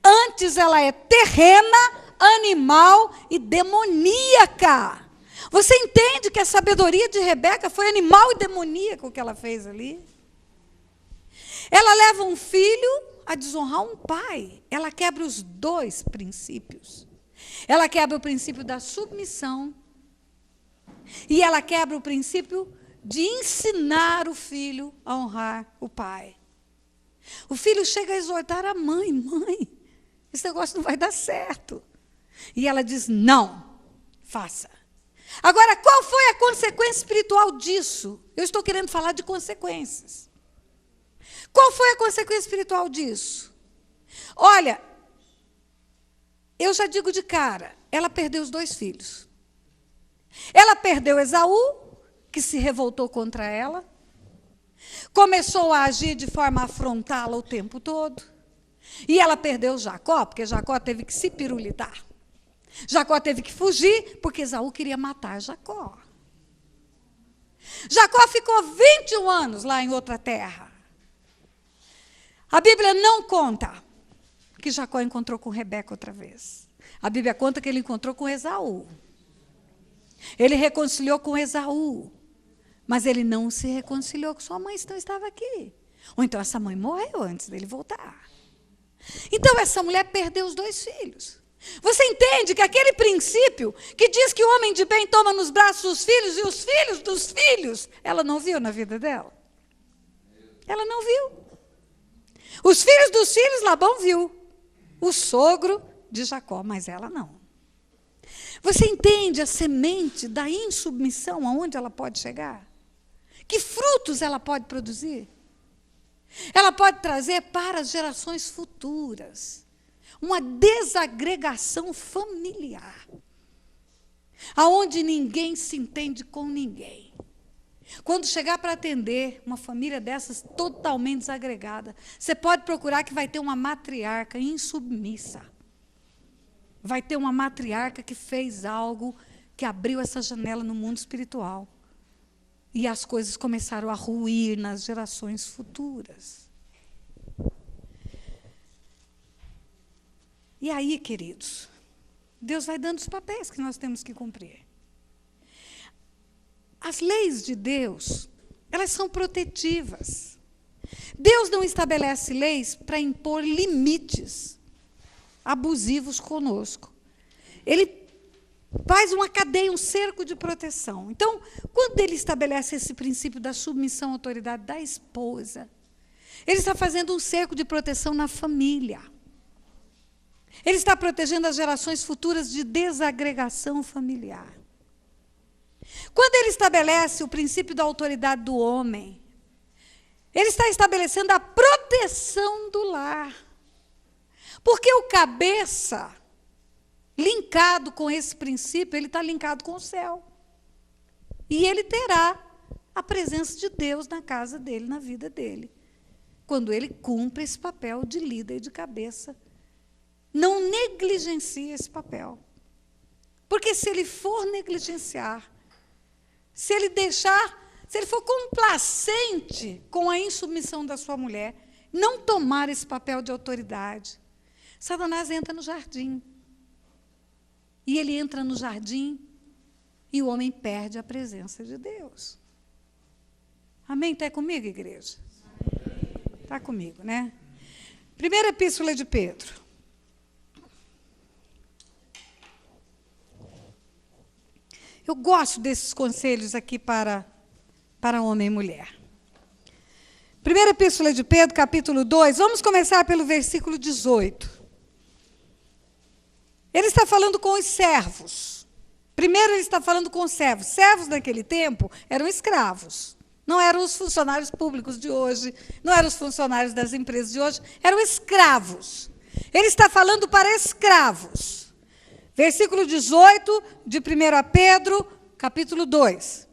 Antes ela é terrena, animal e demoníaca. Você entende que a sabedoria de Rebeca foi animal e demoníaca o que ela fez ali? Ela leva um filho a desonrar um pai. Ela quebra os dois princípios. Ela quebra o princípio da submissão e ela quebra o princípio de ensinar o filho a honrar o pai. O filho chega a exortar a mãe, mãe, esse negócio não vai dar certo. E ela diz, não, faça. Agora, qual foi a consequência espiritual disso? Eu estou querendo falar de consequências. Qual foi a consequência espiritual disso? Olha, eu já digo de cara, ela perdeu os dois filhos. Ela perdeu Esaú, que se revoltou contra ela, começou a agir de forma a afrontá-la o tempo todo, e ela perdeu Jacó, porque Jacó teve que se pirulitar. Jacó teve que fugir, porque Esaú queria matar Jacó. Jacó ficou 21 anos lá em outra terra. A Bíblia não conta que Jacó encontrou com Rebeca outra vez. A Bíblia conta que ele encontrou com Esaú. Ele reconciliou com Esaú, mas ele não se reconciliou com sua mãe, senão estava aqui. Ou então essa mãe morreu antes dele voltar. Então essa mulher perdeu os dois filhos. Você entende que aquele princípio que diz que o homem de bem toma nos braços os filhos e os filhos dos filhos, ela não viu na vida dela? Ela não viu. Os filhos dos filhos, Labão viu. O sogro de Jacó, mas ela não. Você entende a semente da insubmissão, aonde ela pode chegar? Que frutos ela pode produzir? Ela pode trazer para as gerações futuras uma desagregação familiar, aonde ninguém se entende com ninguém. Quando chegar para atender uma família dessas totalmente desagregada, você pode procurar que vai ter uma matriarca insubmissa. Vai ter uma matriarca que fez algo que abriu essa janela no mundo espiritual. E as coisas começaram a ruir nas gerações futuras. E aí, queridos, Deus vai dando os papéis que nós temos que cumprir. As leis de Deus, elas são protetivas. Deus não estabelece leis para impor limites abusivos conosco. Ele faz uma cadeia, um cerco de proteção. Então, quando ele estabelece esse princípio da submissão à autoridade da esposa, ele está fazendo um cerco de proteção na família. Ele está protegendo as gerações futuras de desagregação familiar. Quando ele estabelece o princípio da autoridade do homem, ele está estabelecendo a proteção do lar. Porque o cabeça, linkado com esse princípio, ele está linkado com o céu. E ele terá a presença de Deus na casa dele, na vida dele, quando ele cumpre esse papel de líder e de cabeça. Não negligencie esse papel. Porque se ele for negligenciar, se ele for complacente com a insubmissão da sua mulher, não tomar esse papel de autoridade, Satanás entra no jardim. E ele entra no jardim e o homem perde a presença de Deus. Amém? Está comigo, igreja? Está comigo, né? Primeira epístola de Pedro. Eu gosto desses conselhos aqui para homem e mulher. Primeira epístola de Pedro, capítulo 2, vamos começar pelo versículo 18. Ele está falando com os servos. Primeiro ele está falando com os servos. Servos naquele tempo eram escravos. Não eram os funcionários públicos de hoje, não eram os funcionários das empresas de hoje, eram escravos. Ele está falando para escravos. Versículo 18 de 1 Pedro, capítulo 2.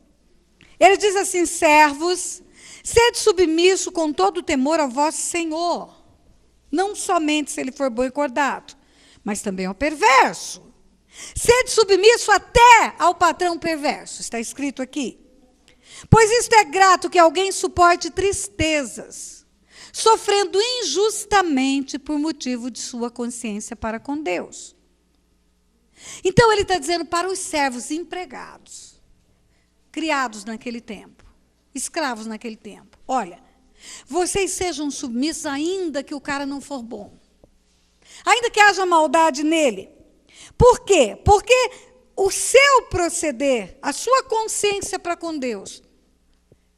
Ele diz assim: servos, sede submisso com todo temor ao vosso Senhor, não somente se ele for bom e acordado, mas também ao perverso. Sede submisso até ao patrão perverso, está escrito aqui. Pois isto é grato que alguém suporte tristezas, sofrendo injustamente por motivo de sua consciência para com Deus. Então ele está dizendo para os servos empregados, criados naquele tempo, escravos naquele tempo: olha, vocês sejam submissos ainda que o cara não for bom, ainda que haja maldade nele. Por quê? Porque o seu proceder, a sua consciência para com Deus,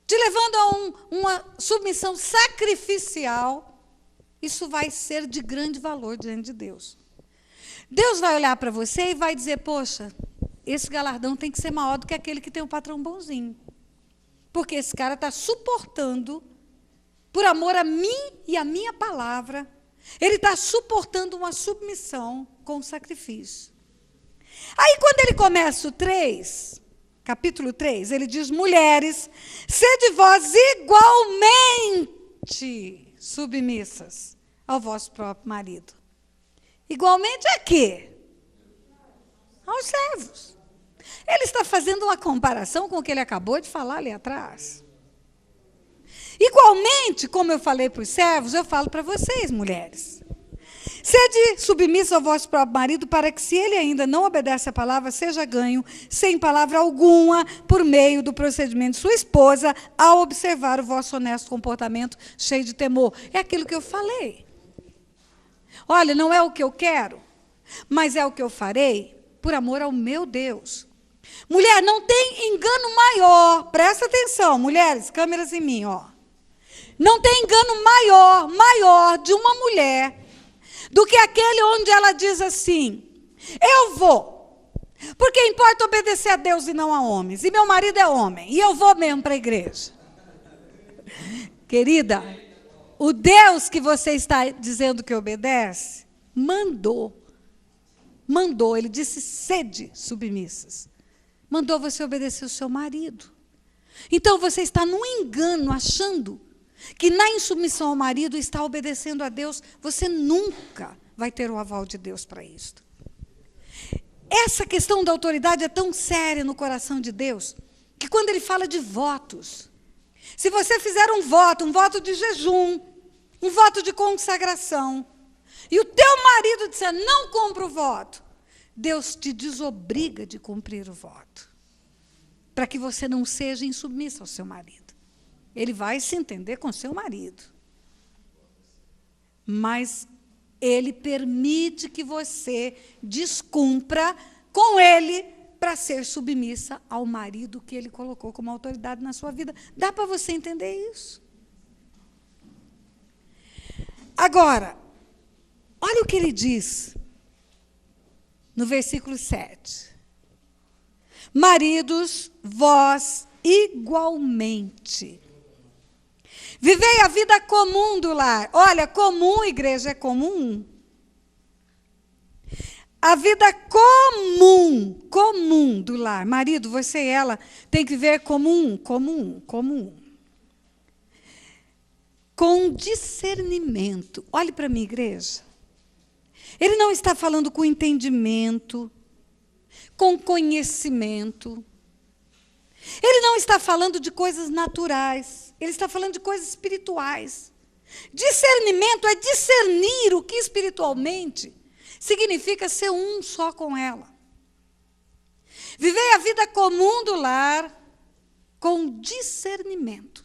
te levando a uma submissão sacrificial, isso vai ser de grande valor diante de Deus. Deus vai olhar para você e vai dizer: poxa, esse galardão tem que ser maior do que aquele que tem um patrão bonzinho. Porque esse cara está suportando, por amor a mim e a minha palavra, ele está suportando uma submissão com sacrifício. Aí, quando ele começa o 3, capítulo 3, ele diz: mulheres, sede vós igualmente submissas ao vosso próprio marido. Igualmente a quê? Aos servos. Ele está fazendo uma comparação com o que ele acabou de falar ali atrás. Igualmente, como eu falei para os servos, eu falo para vocês, mulheres. Sede submissos ao vosso próprio marido, para que, se ele ainda não obedece à palavra, seja ganho, sem palavra alguma, por meio do procedimento de sua esposa, ao observar o vosso honesto comportamento, cheio de temor. É aquilo que eu falei. Olha, não é o que eu quero, mas é o que eu farei por amor ao meu Deus. Mulher, não tem engano maior, presta atenção, mulheres, câmeras em mim, ó. Não tem engano maior de uma mulher do que aquele onde ela diz assim: eu vou, porque importa obedecer a Deus e não a homens, e meu marido é homem, e eu vou mesmo para a igreja. Querida, o Deus que você está dizendo que obedece, mandou, ele disse: sede submissas. Mandou você obedecer o seu marido. Então você está num engano, achando que na insubmissão ao marido está obedecendo a Deus. Você nunca vai ter o aval de Deus para isso. Essa questão da autoridade é tão séria no coração de Deus, que quando ele fala de votos, se você fizer um voto de jejum, um voto de consagração, e o teu marido disser: não cumpra o voto, Deus te desobriga de cumprir o voto, para que você não seja insubmissa ao seu marido. Ele vai se entender com seu marido, mas ele permite que você descumpra com ele para ser submissa ao marido que ele colocou como autoridade na sua vida. Dá para você entender isso? Agora, olha o que ele diz no versículo 7. Maridos, vós igualmente vivei a vida comum do lar. Olha, comum, igreja, é comum. A vida comum do lar. Marido, você e ela tem que viver comum. Com discernimento. Olhe para mim, igreja. Ele não está falando com entendimento, com conhecimento. Ele não está falando de coisas naturais. Ele está falando de coisas espirituais. Discernimento é discernir o que espiritualmente significa ser um só com ela. Vivei a vida comum do lar com discernimento.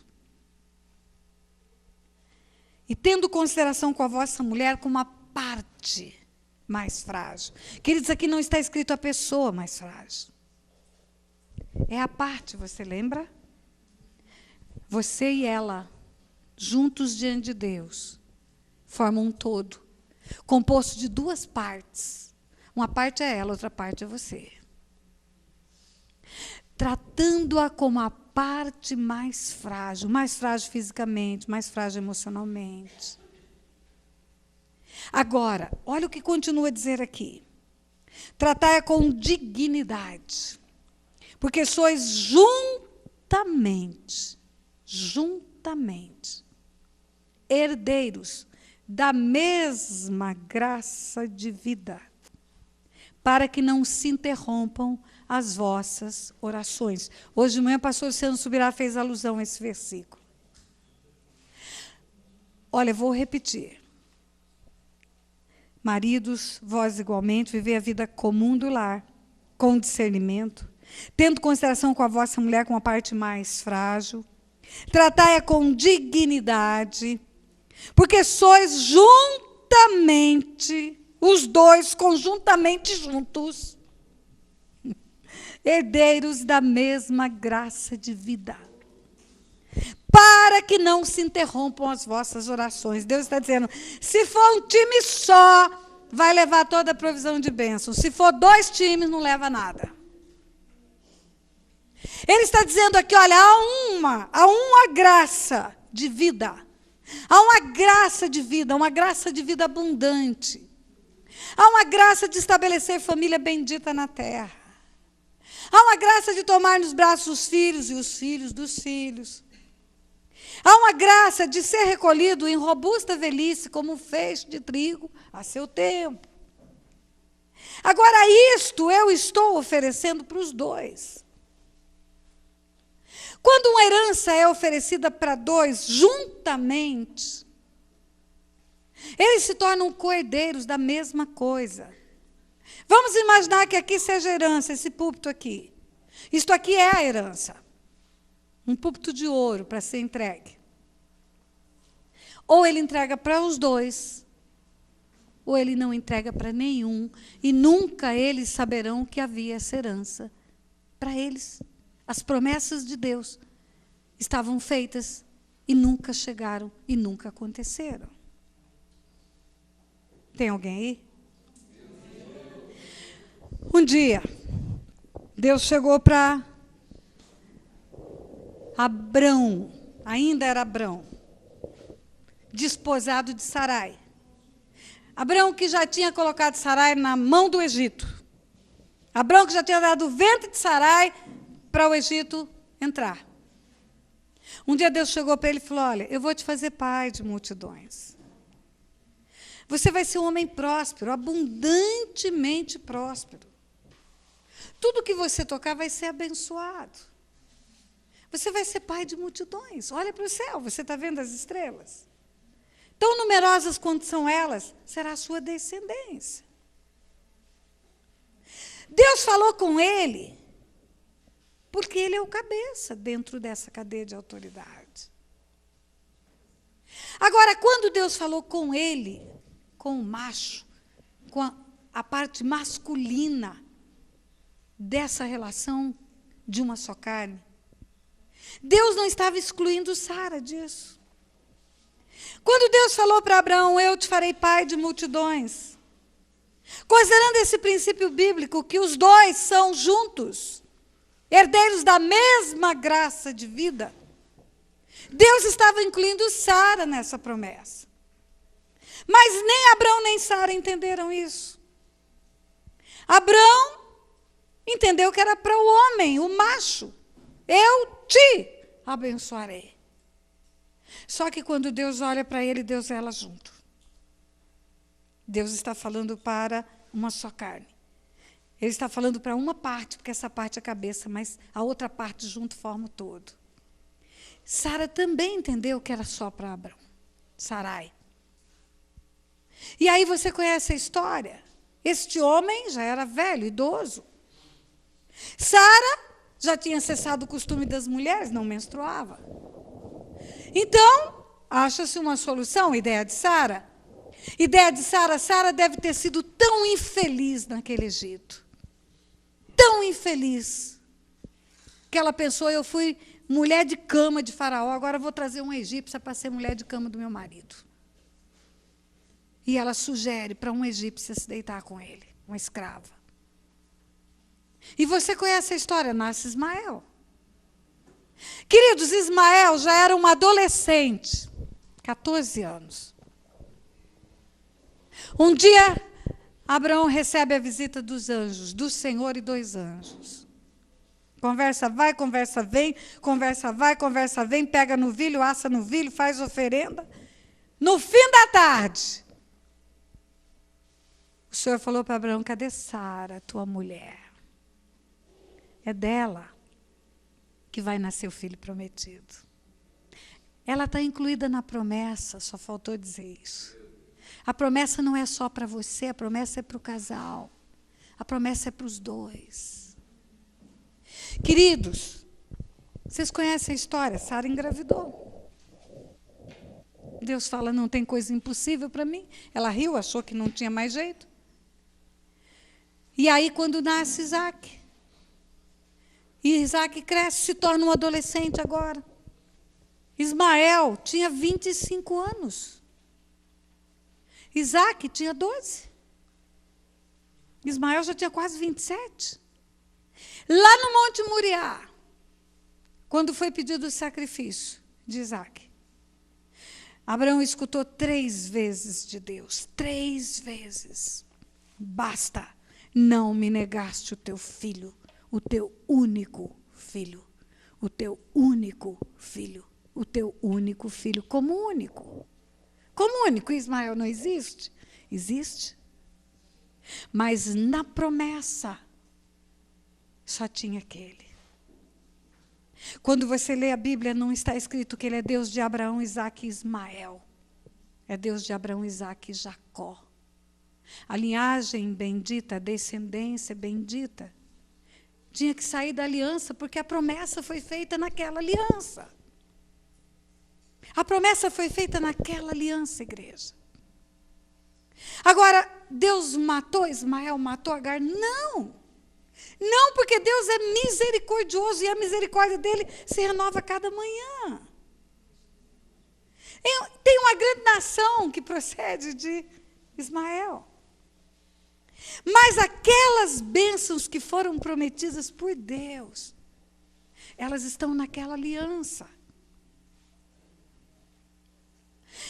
E tendo consideração com a vossa mulher como uma parte mais frágil. Queridos, aqui não está escrito a pessoa mais frágil. É a parte, você lembra? Você e ela, juntos diante de Deus, formam um todo, composto de duas partes. Uma parte é ela, outra parte é você. Tratando-a como a parte mais frágil fisicamente, mais frágil emocionalmente. Agora, olha o que continua a dizer aqui. Tratai-a com dignidade, porque sois juntamente, herdeiros da mesma graça de vida, para que não se interrompam as vossas orações. Hoje de manhã o pastor Luciano Subirá fez alusão a esse versículo. Olha, vou repetir. Maridos, vós igualmente, vivei a vida comum do lar, com discernimento, tendo consideração com a vossa mulher como a parte mais frágil. Tratai-a com dignidade, porque sois juntamente, os dois conjuntamente juntos, herdeiros da mesma graça de vida, para que não se interrompam as vossas orações. Deus está dizendo, se for um time só, vai levar toda a provisão de bênção. Se for 2 times, não leva nada. Ele está dizendo aqui, olha, há uma graça de vida. Há uma graça de vida, uma graça de vida abundante. Há uma graça de estabelecer família bendita na terra. Há uma graça de tomar nos braços os filhos e os filhos dos filhos. Há uma graça de ser recolhido em robusta velhice, como um feixe de trigo a seu tempo. Agora, isto eu estou oferecendo para os 2. Quando uma herança é oferecida para 2 juntamente, eles se tornam coerdeiros da mesma coisa. Vamos imaginar que aqui seja herança, esse púlpito aqui. Isto aqui é a herança. Um púlpito de ouro para ser entregue. Ou ele entrega para os 2, ou ele não entrega para nenhum, e nunca eles saberão que havia essa herança para eles. As promessas de Deus estavam feitas e nunca chegaram e nunca aconteceram. Tem alguém aí? Um dia, Deus chegou para Abrão, ainda era Abrão, desposado de Sarai. Abrão que já tinha colocado Sarai na mão do Egito. Abrão que já tinha dado o ventre de Sarai para o Egito entrar. Um dia Deus chegou para ele e falou, olha, eu vou te fazer pai de multidões. Você vai ser um homem próspero, abundantemente próspero. Tudo que você tocar vai ser abençoado. Você vai ser pai de multidões. Olha para o céu, você está vendo as estrelas? Tão numerosas quanto são elas, será a sua descendência. Deus falou com ele, porque ele é o cabeça dentro dessa cadeia de autoridade. Agora, quando Deus falou com ele, com o macho, com a parte masculina dessa relação de uma só carne, Deus não estava excluindo Sara disso. Quando Deus falou para Abraão, eu te farei pai de multidões, considerando esse princípio bíblico, que os 2 são juntos, herdeiros da mesma graça de vida, Deus estava incluindo Sara nessa promessa. Mas nem Abrão nem Sara entenderam isso. Abrão entendeu que era para o homem, o macho. Eu te abençoarei. Só que quando Deus olha para ele, Deus e ela junto. Deus está falando para uma só carne. Ele está falando para uma parte, porque essa parte é a cabeça, mas a outra parte junto forma o todo. Sara também entendeu que era só para Abrão. Sarai. E aí você conhece a história. Este homem já era velho, idoso. Sara já tinha cessado o costume das mulheres, não menstruava. Então, acha-se uma solução, ideia de Sara. Ideia de Sara, Sara deve ter sido tão infeliz naquele Egito. Tão infeliz, que ela pensou, eu fui mulher de cama de Faraó, agora vou trazer uma egípcia para ser mulher de cama do meu marido. E ela sugere para uma egípcia se deitar com ele, uma escrava. E você conhece a história, nasce Ismael. Queridos, Ismael já era um adolescente, 14 anos. Um dia, Abraão recebe a visita dos anjos, do Senhor e 2 anjos. Conversa vai, conversa vem, conversa vai, conversa vem, pega novilho, assa novilho, faz oferenda. No fim da tarde, o Senhor falou para Abraão: cadê Sara, tua mulher? É dela que vai nascer o filho prometido. Ela está incluída na promessa, só faltou dizer isso. A promessa não é só para você, a promessa é para o casal. A promessa é para os 2. Queridos, vocês conhecem a história? Sara engravidou. Deus fala: não tem coisa impossível para mim. Ela riu, achou que não tinha mais jeito. E aí, quando nasce Isaac, e Isaac cresce, se torna um adolescente agora. Ismael tinha 25 anos. Isaac tinha 12. Ismael já tinha quase 27. Lá no Monte Moriá, quando foi pedido o sacrifício de Isaac, Abraão escutou 3 vezes de Deus. 3 vezes. Basta, não me negaste o teu filho, o teu único filho, o teu único filho, o teu único filho, como único. Como único, Ismael não existe? Existe. Mas na promessa, só tinha aquele. Quando você lê a Bíblia, não está escrito que ele é Deus de Abraão, Isaque e Ismael. É Deus de Abraão, Isaque e Jacó. A linhagem bendita, a descendência bendita, tinha que sair da aliança, porque a promessa foi feita naquela aliança. A promessa foi feita naquela aliança, igreja. Agora, Deus matou Ismael, matou Agar? Não. Não, porque Deus é misericordioso e a misericórdia dele se renova a cada manhã. Tem uma grande nação que procede de Ismael. Mas aquelas bênçãos que foram prometidas por Deus, elas estão naquela aliança.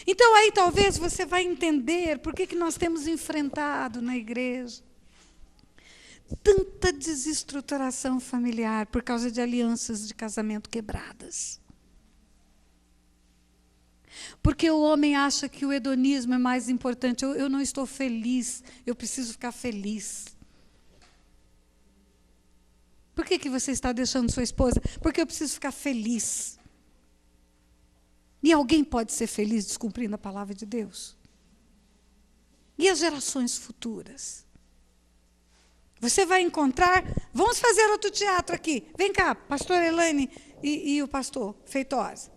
Então aí talvez você vai entender por que nós temos enfrentado na igreja tanta desestruturação familiar por causa de alianças de casamento quebradas. Porque o homem acha que o hedonismo é mais importante. Eu não estou feliz, eu preciso ficar feliz. Por que você está deixando sua esposa? Porque eu preciso ficar feliz. E alguém pode ser feliz descumprindo a palavra de Deus? E as gerações futuras? Você vai encontrar... Vamos fazer outro teatro aqui. Vem cá, pastor Elaine e o pastor Feitosa.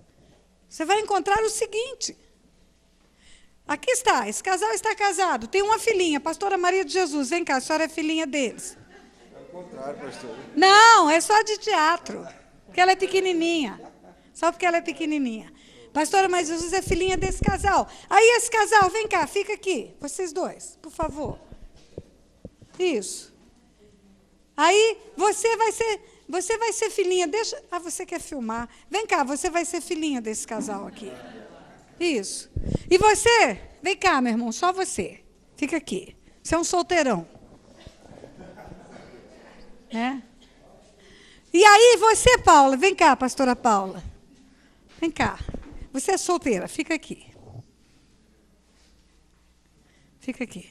Você vai encontrar o seguinte. Aqui está, esse casal está casado. Tem uma filhinha, pastora Maria de Jesus. Vem cá, a senhora é filhinha deles. É o contrário, pastor. Não, é só de teatro. Porque ela é pequenininha. Só porque ela é pequenininha. Pastora Maria de Jesus é filhinha desse casal. Aí esse casal, vem cá, fica aqui. Vocês 2, por favor. Isso. Aí você vai ser filhinha, você quer filmar. Vem cá, você vai ser filhinha desse casal aqui. Isso. E você, vem cá, meu irmão, só você. Fica aqui. Você é um solteirão. É? E aí você, Paula, vem cá, pastora Paula. Vem cá. Você é solteira, fica aqui. Fica aqui.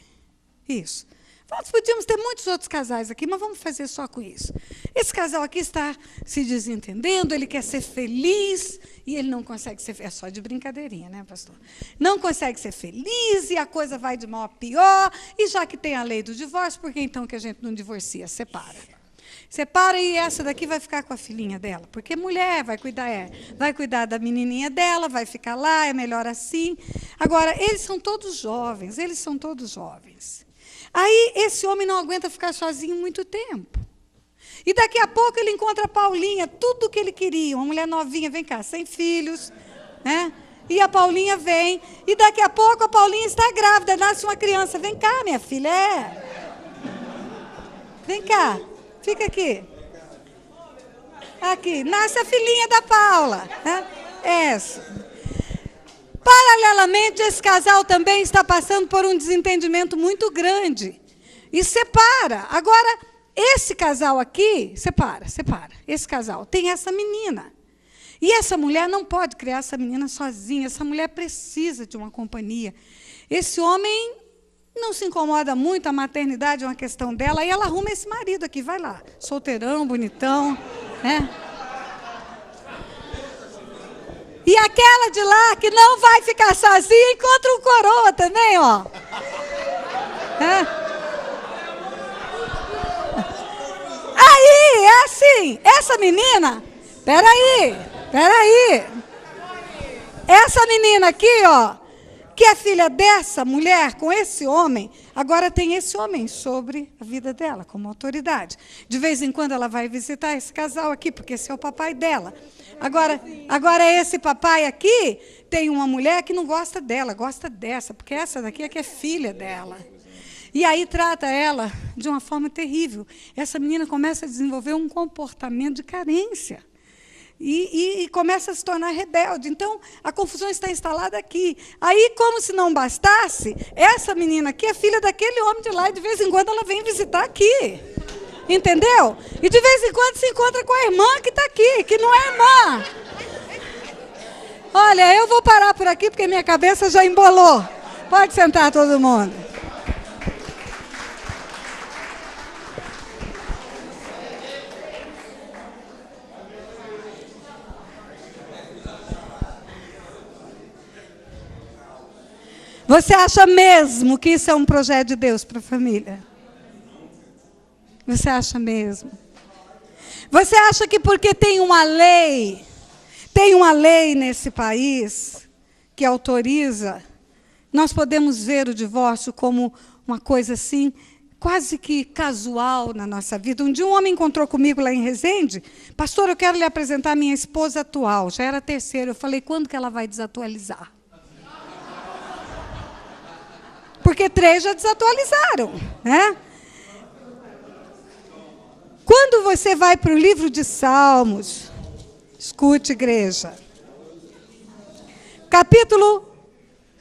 Isso. Nós podíamos ter muitos outros casais aqui, mas vamos fazer só com isso. Esse casal aqui está se desentendendo, ele quer ser feliz e ele não consegue ser... É só de brincadeirinha, né, pastor? Não consegue ser feliz e a coisa vai de mal a pior. E já que tem a lei do divórcio, por que então que a gente não divorcia? Separa. Separa e essa daqui vai ficar com a filhinha dela. Porque mulher vai cuidar da menininha dela, vai ficar lá, é melhor assim. Agora, eles são todos jovens. Aí, esse homem não aguenta ficar sozinho muito tempo. E daqui a pouco ele encontra a Paulinha, tudo o que ele queria. Uma mulher novinha, vem cá, sem filhos. Né? E a Paulinha vem. E daqui a pouco a Paulinha está grávida, nasce uma criança. Vem cá, minha filha. Vem cá, fica aqui. Aqui, nasce a filhinha da Paula. Né? Essa. Paralelamente, esse casal também está passando por um desentendimento muito grande. e separa. Agora, esse casal aqui, separa. Esse casal tem essa menina. E essa mulher não pode criar essa menina sozinha. Essa mulher precisa de uma companhia. Esse homem não se incomoda muito, a maternidade é uma questão dela. Aí ela arruma esse marido aqui, vai lá. Solteirão, bonitão, né? E aquela de lá, que não vai ficar sozinha, encontra um coroa também, ó. Aí, é assim, essa menina, peraí. Essa menina aqui, ó, que é filha dessa mulher com esse homem, agora tem esse homem sobre a vida dela, como autoridade. De vez em quando ela vai visitar esse casal aqui, porque esse é o papai dela. Agora esse papai aqui tem uma mulher que não gosta dela, gosta dessa, porque essa daqui é que é filha dela. E aí trata ela de uma forma terrível. Essa menina começa a desenvolver um comportamento de carência. E começa a se tornar rebelde. Então, a confusão está instalada aqui. Aí, como se não bastasse, essa menina aqui é filha daquele homem de lá, e de vez em quando ela vem visitar aqui. Entendeu? E de vez em quando se encontra com a irmã que está aqui, que não é irmã. Olha, eu vou parar por aqui, porque minha cabeça já embolou. Pode sentar todo mundo. Você acha mesmo que isso é um projeto de Deus para a família? Você acha mesmo? Você acha que porque tem uma lei nesse país que autoriza, nós podemos ver o divórcio como uma coisa assim, quase que casual na nossa vida? Um dia um homem encontrou comigo lá em Resende, pastor, eu quero lhe apresentar a minha esposa atual, já era a terceira, eu falei, quando que ela vai desatualizar? Porque 3 já desatualizaram, né? Quando você vai para o livro de Salmos, escute, igreja,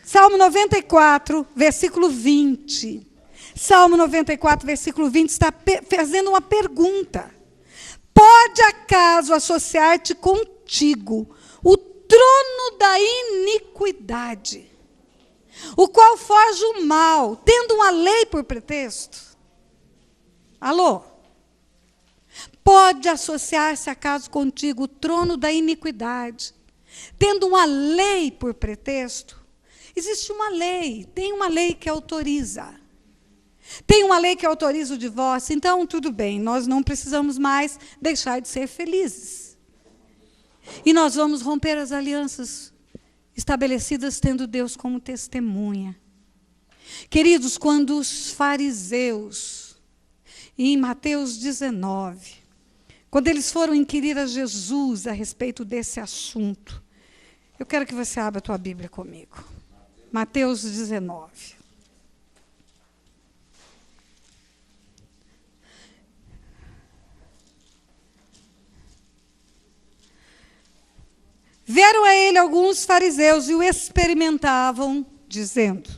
Salmo 94, versículo 20. Salmo 94, versículo 20, está fazendo uma pergunta. Pode acaso associar-te contigo o trono da iniquidade, o qual foge o mal, tendo uma lei por pretexto? Alô? Pode associar-se acaso contigo o trono da iniquidade, tendo uma lei por pretexto? Existe uma lei, tem uma lei que autoriza. Tem uma lei que autoriza o divórcio, então tudo bem, nós não precisamos mais deixar de ser felizes. E nós vamos romper as alianças estabelecidas tendo Deus como testemunha. Queridos, quando os fariseus, em Mateus 19, quando eles foram inquirir a Jesus a respeito desse assunto, eu quero que você abra a tua Bíblia comigo. Mateus 19. Vieram a ele alguns fariseus e o experimentavam, dizendo: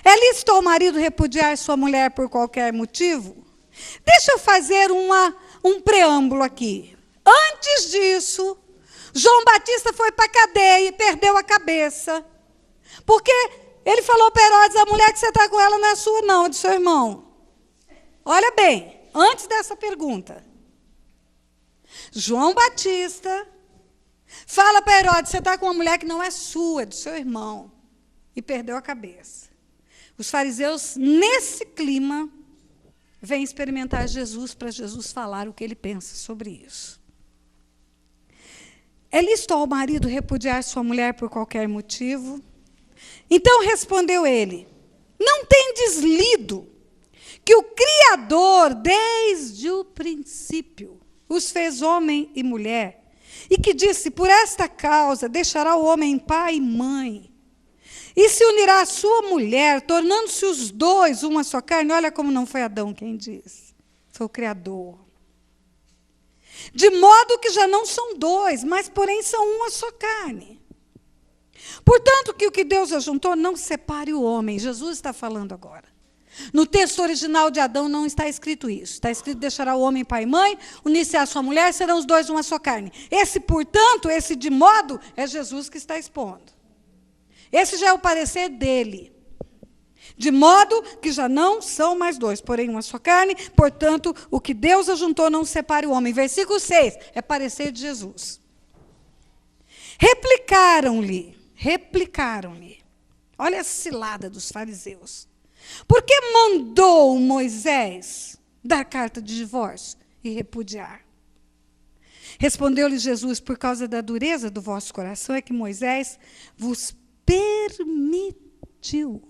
é lícito ao marido repudiar sua mulher por qualquer motivo? Deixa eu fazer um preâmbulo aqui. Antes disso, João Batista foi para a cadeia e perdeu a cabeça. Porque ele falou para Herodes, a mulher que você está com ela não é sua não, é do seu irmão. Olha bem, antes dessa pergunta. João Batista fala para Herodes, você está com uma mulher que não é sua, é do seu irmão. E perdeu a cabeça. Os fariseus, nesse clima, vêm experimentar Jesus para Jesus falar o que ele pensa sobre isso. É lícito ao marido repudiar sua mulher por qualquer motivo? Então respondeu ele: não tendes lido que o Criador, desde o princípio, os fez homem e mulher, e que disse, por esta causa deixará o homem pai e mãe, e se unirá à sua mulher, tornando-se os dois uma só carne? Olha como não foi Adão quem disse, foi o Criador. De modo que já não são dois, mas porém são uma só carne. Portanto, que o que Deus ajuntou, não separe o homem. Jesus está falando agora. No texto original de Adão não está escrito isso. Está escrito: deixará o homem pai e mãe, unir-se à sua mulher, serão os dois uma só carne. Esse, portanto, esse de modo, é Jesus que está expondo. Esse já é o parecer dele. De modo que já não são mais dois, porém uma só carne. Portanto, o que Deus ajuntou não separe o homem. Versículo 6, é parecer de Jesus. Replicaram-lhe. Olha a cilada dos fariseus. Por que mandou Moisés dar carta de divórcio e repudiar? Respondeu-lhe Jesus: por causa da dureza do vosso coração é que Moisés vos permitiu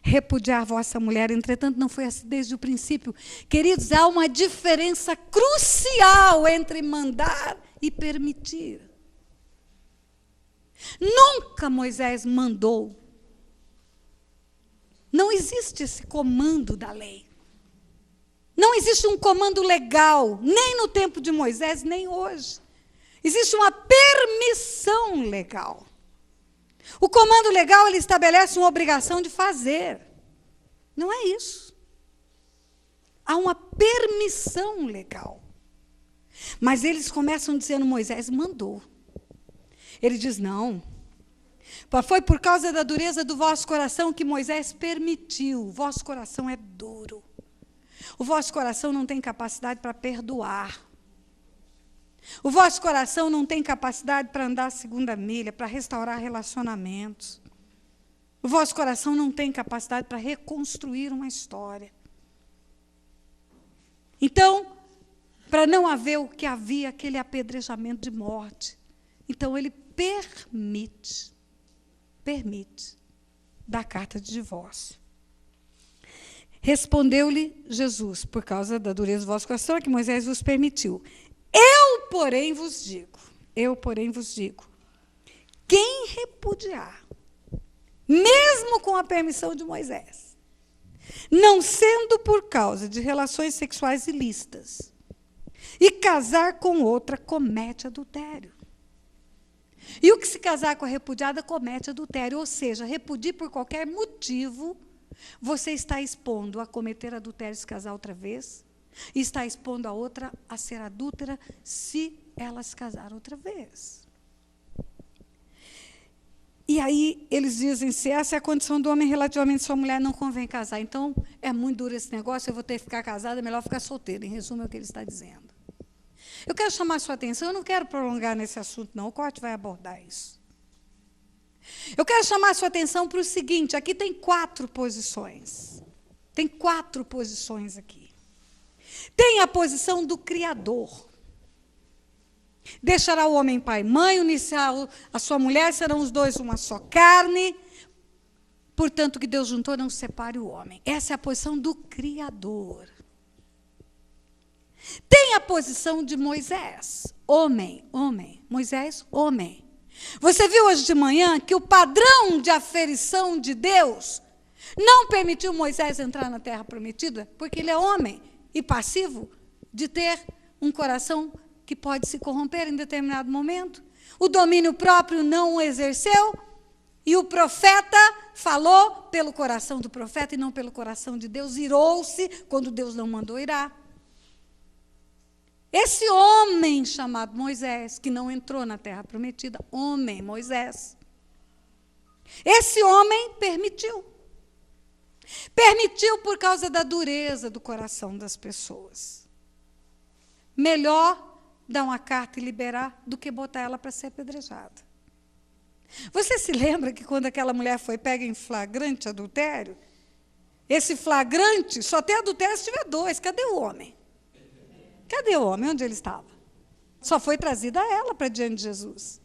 repudiar vossa mulher. Entretanto, não foi assim desde o princípio. Queridos, há uma diferença crucial entre mandar e permitir. Nunca Moisés mandou. Não existe esse comando da lei. Não existe um comando legal, nem no tempo de Moisés, nem hoje. Existe uma permissão legal. O comando legal, ele estabelece uma obrigação de fazer. Não é isso. Há uma permissão legal. Mas eles começam dizendo: Moisés mandou. Ele diz: não. Foi por causa da dureza do vosso coração que Moisés permitiu. O vosso coração é duro. O vosso coração não tem capacidade para perdoar. O vosso coração não tem capacidade para andar a segunda milha, para restaurar relacionamentos. O vosso coração não tem capacidade para reconstruir uma história. Então, para não haver o que havia, aquele apedrejamento de morte, então ele permite dar carta de divórcio. Respondeu-lhe Jesus: por causa da dureza do vosso coração é que Moisés vos permitiu. Eu, porém, vos digo, quem repudiar, mesmo com a permissão de Moisés, não sendo por causa de relações sexuais ilícitas, e casar com outra, comete adultério. E o que se casar com a repudiada comete adultério, ou seja, repudie por qualquer motivo, você está expondo a cometer adultério se casar outra vez, e está expondo a outra a ser adúltera se ela se casar outra vez. E aí eles dizem: se essa é a condição do homem relativamente à sua mulher, não convém casar. Então, é muito duro esse negócio, eu vou ter que ficar casada, é melhor ficar solteira. Em resumo, é o que ele está dizendo. Eu quero chamar a sua atenção, eu não quero prolongar nesse assunto, não. O corte vai abordar isso. Eu quero chamar a sua atenção para o seguinte: aqui tem 4 posições. Tem 4 posições aqui. Tem a posição do Criador. Deixará o homem pai e mãe, unir-se a sua mulher, serão os dois uma só carne. Portanto, o que Deus juntou, não separe o homem. Essa é a posição do Criador. Tem a posição de Moisés, homem. Moisés, homem. Você viu hoje de manhã que o padrão de aferição de Deus não permitiu Moisés entrar na terra prometida, porque ele é homem e passivo de ter um coração que pode se corromper em determinado momento. O domínio próprio não o exerceu, e o profeta falou pelo coração do profeta e não pelo coração de Deus. Irou-se quando Deus não mandou irar. Esse homem chamado Moisés, que não entrou na terra prometida, homem, Moisés, esse homem permitiu. Permitiu por causa da dureza do coração das pessoas. Melhor dar uma carta e liberar do que botar ela para ser apedrejada. Você se lembra que quando aquela mulher foi pega em flagrante adultério, esse flagrante só tem adultério se tiver 2. Cadê o homem? Cadê o homem? Onde ele estava? Só foi trazida ela para diante de Jesus.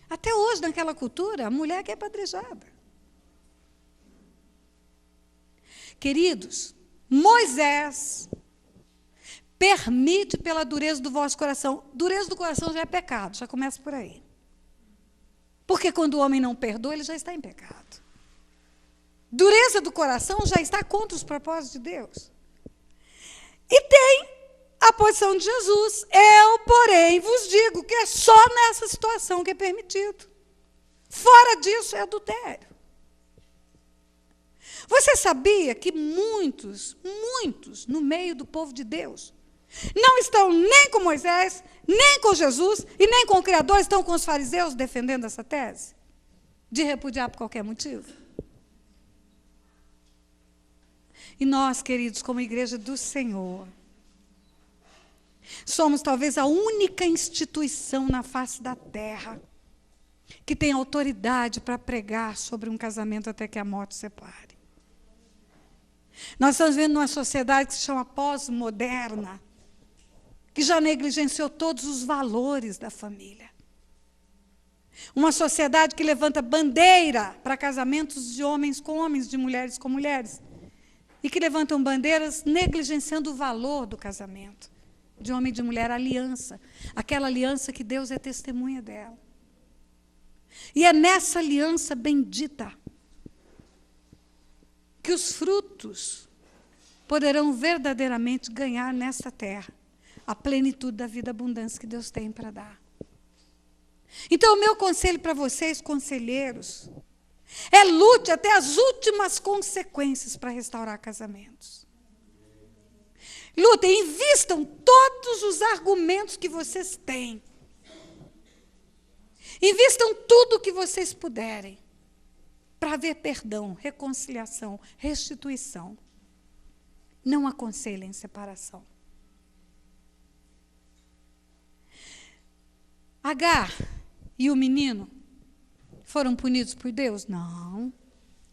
Até hoje, naquela cultura, a mulher que é apedrejada. Queridos, Moisés permite pela dureza do vosso coração. Dureza do coração já é pecado, já começa por aí. Porque quando o homem não perdoa, ele já está em pecado. Dureza do coração já está contra os propósitos de Deus. E tem a posição de Jesus. Eu, porém, vos digo que é só nessa situação que é permitido. Fora disso é adultério. Você sabia que muitos, no meio do povo de Deus, não estão nem com Moisés, nem com Jesus, e nem com o Criador, estão com os fariseus defendendo essa tese? De repudiar por qualquer motivo? E nós, queridos, como igreja do Senhor, somos talvez a única instituição na face da terra que tem autoridade para pregar sobre um casamento até que a morte separe. Nós estamos vivendo numa sociedade que se chama pós-moderna, que já negligenciou todos os valores da família. Uma sociedade que levanta bandeira para casamentos de homens com homens, de mulheres com mulheres. E que levantam bandeiras negligenciando o valor do casamento. De homem e de mulher, a aliança. Aquela aliança que Deus é testemunha dela. E é nessa aliança bendita que os frutos poderão verdadeiramente ganhar nesta terra a plenitude da vida abundante que Deus tem para dar. Então, o meu conselho para vocês, conselheiros, é lute até as últimas consequências para restaurar casamentos. Lutem, invistam todos os argumentos que vocês têm. Invistam tudo o que vocês puderem para haver perdão, reconciliação, restituição. Não aconselhem separação. Agar e o menino foram punidos por Deus? Não.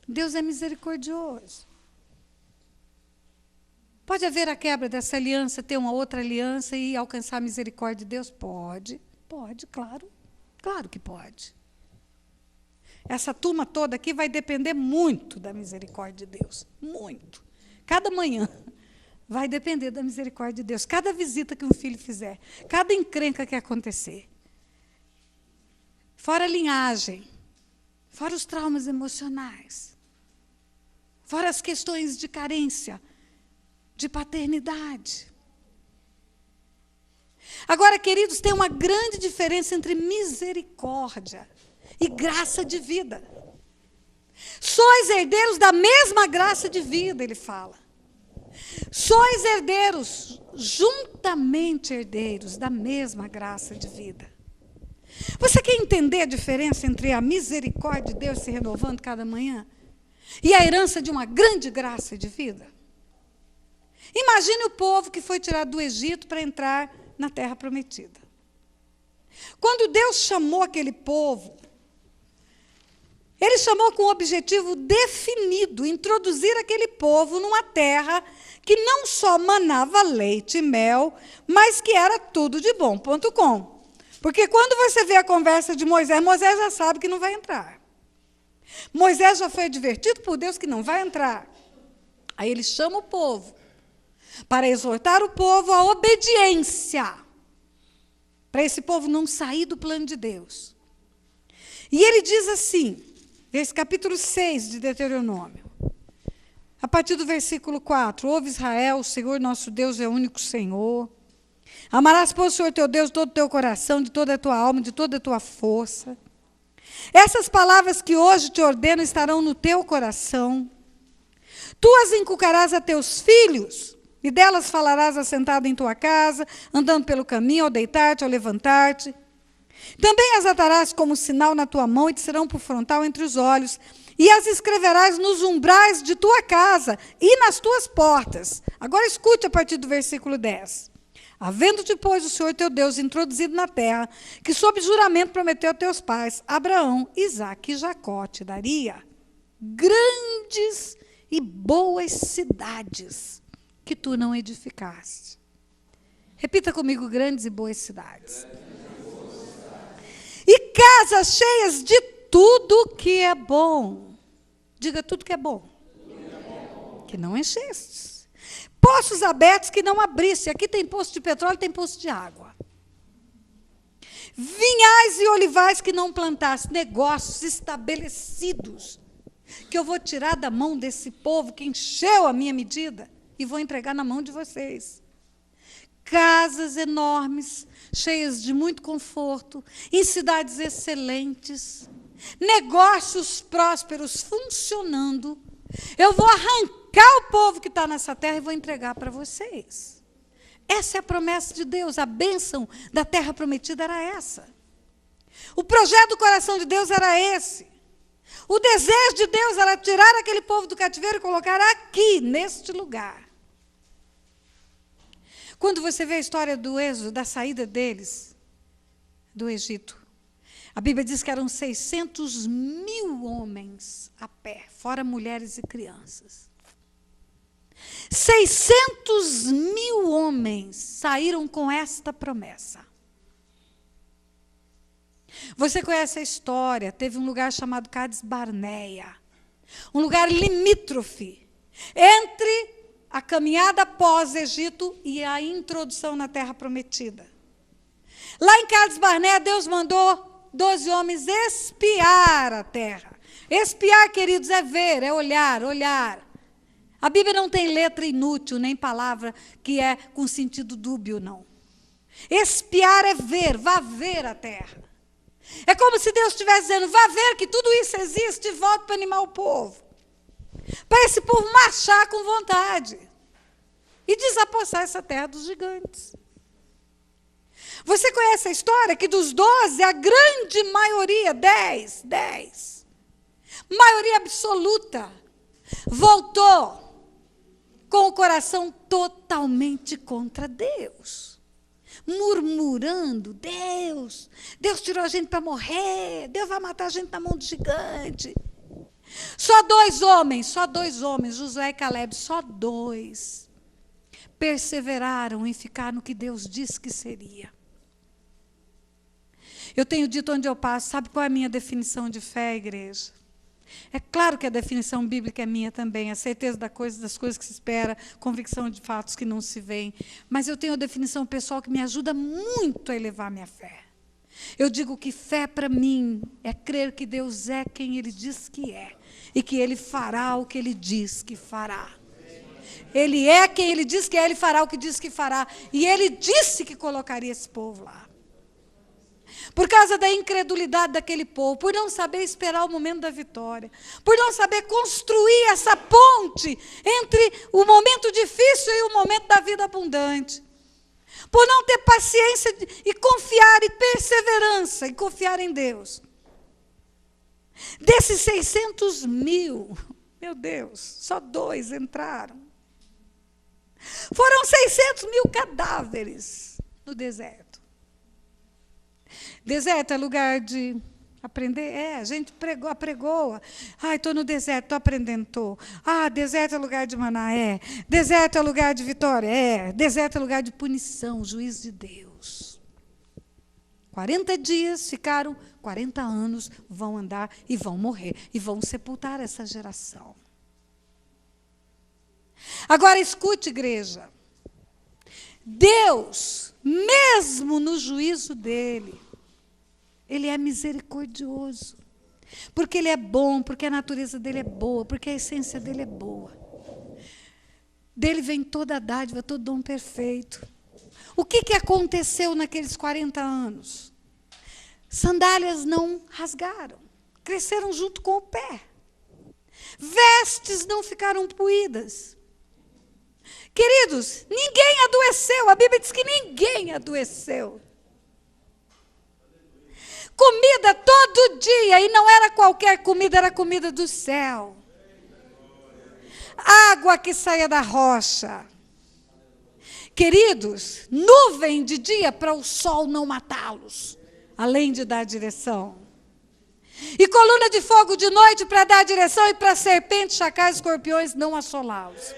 Deus é misericordioso. Pode haver a quebra dessa aliança, ter uma outra aliança e alcançar a misericórdia de Deus? Pode, claro. Claro que pode. Essa turma toda aqui vai depender muito da misericórdia de Deus. Muito. Cada manhã vai depender da misericórdia de Deus. Cada visita que um filho fizer, cada encrenca que acontecer. Fora a linhagem, fora os traumas emocionais, fora as questões de carência, de paternidade. Agora, queridos, tem uma grande diferença entre misericórdia e graça de vida. Sois herdeiros da mesma graça de vida, ele fala. Sois herdeiros, juntamente herdeiros da mesma graça de vida. Você quer entender a diferença entre a misericórdia de Deus se renovando cada manhã e a herança de uma grande graça de vida? Imagine o povo que foi tirado do Egito para entrar na terra prometida. Quando Deus chamou aquele povo, Ele chamou com um objetivo definido, introduzir aquele povo numa terra que não só manava leite e mel, mas que era tudo de bom, ponto com. Porque quando você vê a conversa de Moisés, Moisés já sabe que não vai entrar. Moisés já foi advertido por Deus que não vai entrar. Aí ele chama o povo para exortar o povo à obediência, para esse povo não sair do plano de Deus. E ele diz assim, esse capítulo 6 de Deuteronômio, a partir do versículo 4, ouve Israel, o Senhor nosso Deus é o único Senhor. Amarás, pois, o Senhor teu Deus de todo o teu coração, de toda a tua alma, de toda a tua força. Essas palavras que hoje te ordeno estarão no teu coração. Tu as inculcarás a teus filhos, e delas falarás assentado em tua casa, andando pelo caminho, ao deitar-te, ao levantar-te. Também as atarás como sinal na tua mão, e te serão por frontal entre os olhos, e as escreverás nos umbrais de tua casa e nas tuas portas. Agora escute a partir do versículo 10. Havendo-te, pois, o Senhor teu Deus introduzido na terra, que sob juramento prometeu a teus pais, Abraão, Isaque e Jacó, te daria grandes e boas cidades que tu não edificaste. Repita comigo, grandes e boas cidades. E casas cheias de tudo que é bom. Diga tudo que é bom. Que não enchestes. Poços abertos que não abriste. Aqui tem poço de petróleo, tem poço de água. Vinhais e olivais que não plantaste. Negócios estabelecidos que eu vou tirar da mão desse povo que encheu a minha medida e vou entregar na mão de vocês. Casas enormes, cheias de muito conforto, em cidades excelentes, negócios prósperos funcionando Eu vou arrancar o povo que está nessa terra e vou entregar para vocês. Essa é a promessa de Deus. A bênção da terra prometida era essa. O projeto do coração de Deus era esse. O desejo de Deus era tirar aquele povo do cativeiro e colocar aqui, neste lugar. Quando você vê a história do êxodo, da saída deles do Egito, a Bíblia diz que eram 600.000 homens a pé, fora mulheres e crianças. 600.000 homens saíram com esta promessa. Você conhece a história, teve um lugar chamado Cades Barneia, um lugar limítrofe entre a caminhada pós-Egito e a introdução na Terra Prometida. Lá em Cades Barneia, Deus mandou 12 homens espiar a terra. Espiar, queridos, é ver, é olhar, olhar. A Bíblia não tem letra inútil, nem palavra que é com sentido dúbio, não. Espiar é ver, vá ver a terra. É como se Deus estivesse dizendo, vá ver que tudo isso existe e volte para animar o povo. Para esse povo marchar com vontade e desapossar essa terra dos gigantes. Você conhece a história que dos 12, a grande maioria, 10, maioria absoluta, voltou com o coração totalmente contra Deus. Murmurando, Deus tirou a gente para morrer, Deus vai matar a gente na mão do gigante. Só dois homens, Josué e Caleb, só dois, perseveraram em ficar no que Deus disse que seria. Eu tenho dito onde eu passo, sabe qual é a minha definição de fé, igreja? É claro que a definição bíblica é minha também, a certeza das coisas que se espera, convicção de fatos que não se veem. Mas eu tenho a definição pessoal que me ajuda muito a elevar minha fé. Eu digo que fé para mim é crer que Deus é quem Ele diz que é e que Ele fará o que Ele diz que fará. Ele é quem Ele diz que é, Ele fará o que diz que fará. E Ele disse que colocaria esse povo lá. Por causa da incredulidade daquele povo, por não saber esperar o momento da vitória, por não saber construir essa ponte entre o momento difícil e o momento da vida abundante, por não ter paciência e confiar e perseverança e confiar em Deus. Desses 600.000, meu Deus, só 2 entraram. Foram 600.000 cadáveres no deserto. Deserto é lugar de aprender? A gente apregoa. Estou no deserto, estou aprendendo, estou. Deserto é lugar de maná? Deserto é lugar de vitória? Deserto é lugar de punição, juízo de Deus. 40 dias ficaram, 40 anos vão andar e vão morrer. E vão sepultar essa geração. Agora escute, igreja. Deus, mesmo no juízo dele, Ele é misericordioso, porque Ele é bom, porque a natureza dEle é boa, porque a essência dEle é boa. Dele vem toda a dádiva, todo dom perfeito. O que aconteceu naqueles 40 anos? Sandálias não rasgaram, cresceram junto com o pé. Vestes não ficaram puídas. Queridos, ninguém adoeceu, a Bíblia diz que ninguém adoeceu. Comida todo dia, e não era qualquer comida, era comida do céu. Água que saía da rocha. Queridos, nuvem de dia para o sol não matá-los, além de dar direção. E coluna de fogo de noite para dar direção e para serpentes, chacais, escorpiões não assolá-los.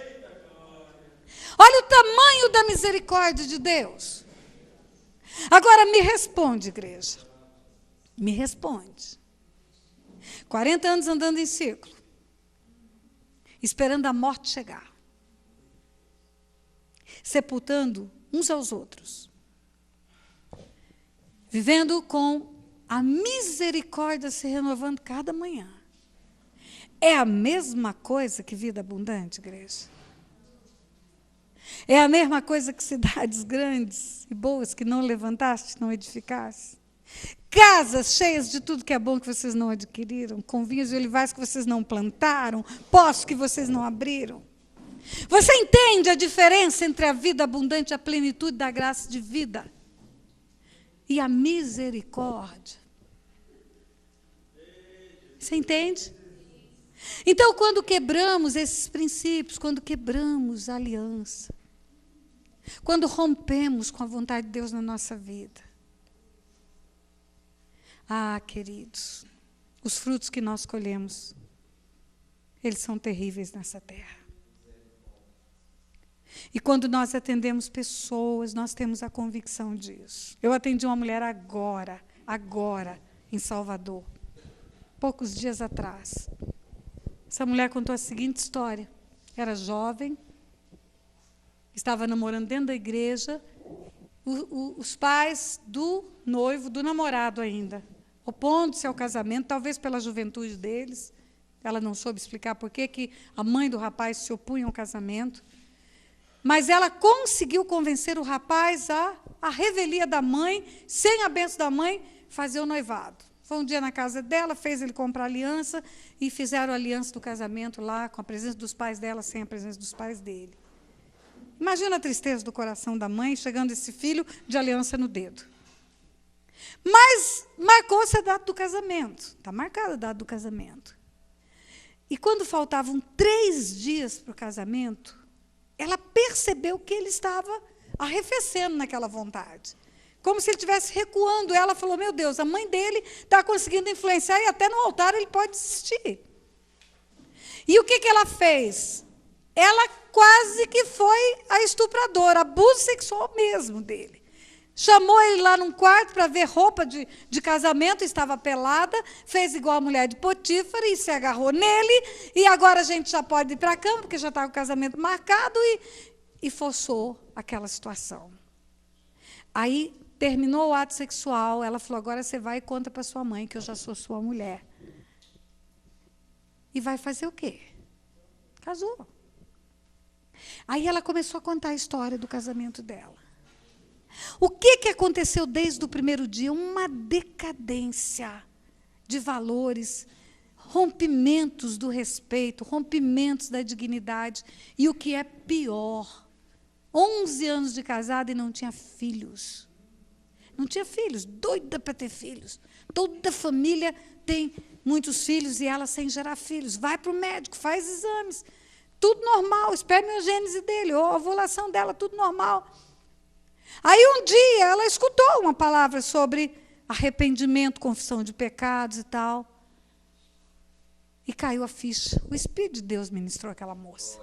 Olha o tamanho da misericórdia de Deus. Agora me responde, igreja. Me responde. 40 anos andando em círculo, esperando a morte chegar, sepultando uns aos outros, vivendo com a misericórdia se renovando cada manhã. É a mesma coisa que vida abundante, igreja? É a mesma coisa que cidades grandes e boas que não levantaste, não edificaste? casas cheias de tudo que é bom que vocês não adquiriram, com vinhos e olivais que vocês não plantaram, poços que vocês não abriram. Você entende a diferença entre a vida abundante e a plenitude da graça de vida e a misericórdia? Você entende? Então, quando quebramos esses princípios, quando quebramos a aliança, quando rompemos com a vontade de Deus na nossa vida, queridos, os frutos que nós colhemos, eles são terríveis nessa terra. E quando nós atendemos pessoas, nós temos a convicção disso. Eu atendi uma mulher agora, em Salvador, poucos dias atrás. Essa mulher contou a seguinte história. Era jovem, estava namorando dentro da igreja, os pais do noivo, do namorado ainda, opondo-se ao casamento, talvez pela juventude deles. Ela não soube explicar por que a mãe do rapaz se opunha ao casamento. Mas ela conseguiu convencer o rapaz a revelia da mãe, sem a bênção da mãe, fazer o noivado. Foi um dia na casa dela, fez ele comprar aliança e fizeram a aliança do casamento lá, com a presença dos pais dela, sem a presença dos pais dele. Imagina a tristeza do coração da mãe, chegando esse filho de aliança no dedo. Mas marcou-se a data do casamento. Está marcada a data do casamento. E quando faltavam 3 dias para o casamento, ela percebeu que ele estava arrefecendo naquela vontade. Como se ele estivesse recuando. Ela falou, meu Deus, a mãe dele está conseguindo influenciar e até no altar ele pode desistir. E o que ela fez? Ela quase que foi a estupradora, abuso sexual mesmo dele. Chamou ele lá num quarto para ver roupa de casamento, estava pelada, fez igual a mulher de Potífar e se agarrou nele, e agora a gente já pode ir para a cama, porque já está com o casamento marcado, e forçou aquela situação. Aí terminou o ato sexual, ela falou, agora você vai e conta para sua mãe que eu já sou sua mulher. E vai fazer o quê? Casou. Aí ela começou a contar a história do casamento dela. O que aconteceu desde o primeiro dia? Uma decadência de valores, rompimentos do respeito, rompimentos da dignidade. E o que é pior, 11 anos de casada e não tinha filhos. Não tinha filhos, doida para ter filhos. Toda família tem muitos filhos e ela sem gerar filhos. Vai para o médico, faz exames. Tudo normal, espermiogênese dele, ou a ovulação dela, tudo normal. Aí um dia ela escutou uma palavra sobre arrependimento, confissão de pecados e tal. E caiu a ficha. O Espírito de Deus ministrou aquela moça.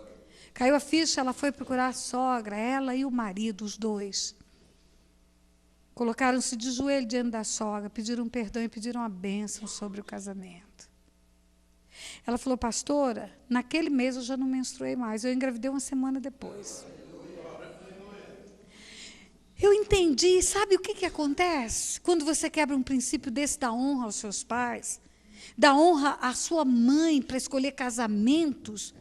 Caiu a ficha, ela foi procurar a sogra, ela e o marido, os dois. Colocaram-se de joelho diante da sogra, pediram perdão e pediram a bênção sobre o casamento. Ela falou, pastora, naquele mês eu já não menstruei mais, eu engravidei uma semana depois. Eu entendi, sabe o que acontece? Quando você quebra um princípio desse da honra aos seus pais, da honra à sua mãe para escolher casamentos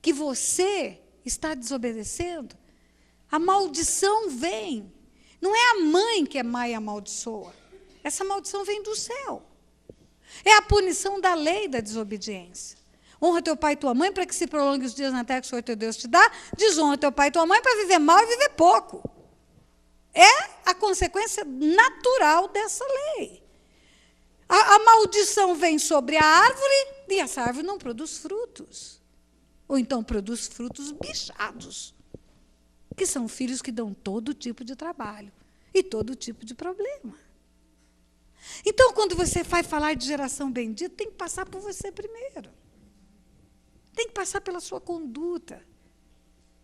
que você está desobedecendo, a maldição vem. Não é a mãe que é má e amaldiçoa. Essa maldição vem do céu. É a punição da lei da desobediência. Honra teu pai e tua mãe para que se prolongue os dias na terra que o Senhor teu Deus te dá. Desonra teu pai e tua mãe para viver mal e viver pouco. É a consequência natural dessa lei. A maldição vem sobre a árvore e essa árvore não produz frutos. Ou então produz frutos bichados, que são filhos que dão todo tipo de trabalho e todo tipo de problema. Então, quando você vai falar de geração bendita, tem que passar por você primeiro. Tem que passar pela sua conduta,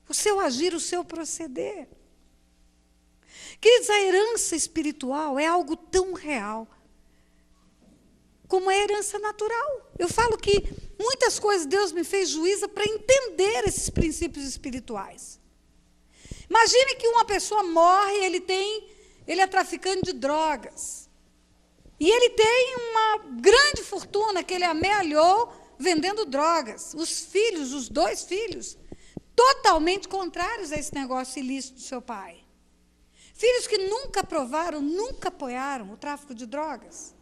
o seu agir, o seu proceder. Queridos, a herança espiritual é algo tão real como a herança natural. Eu falo que muitas coisas Deus me fez juíza para entender esses princípios espirituais. Imagine que uma pessoa morre, ele é traficante de drogas. E ele tem uma grande fortuna que ele amealhou vendendo drogas. Os filhos, os 2 filhos, totalmente contrários a esse negócio ilícito do seu pai. Filhos que nunca aprovaram, nunca apoiaram o tráfico de drogas.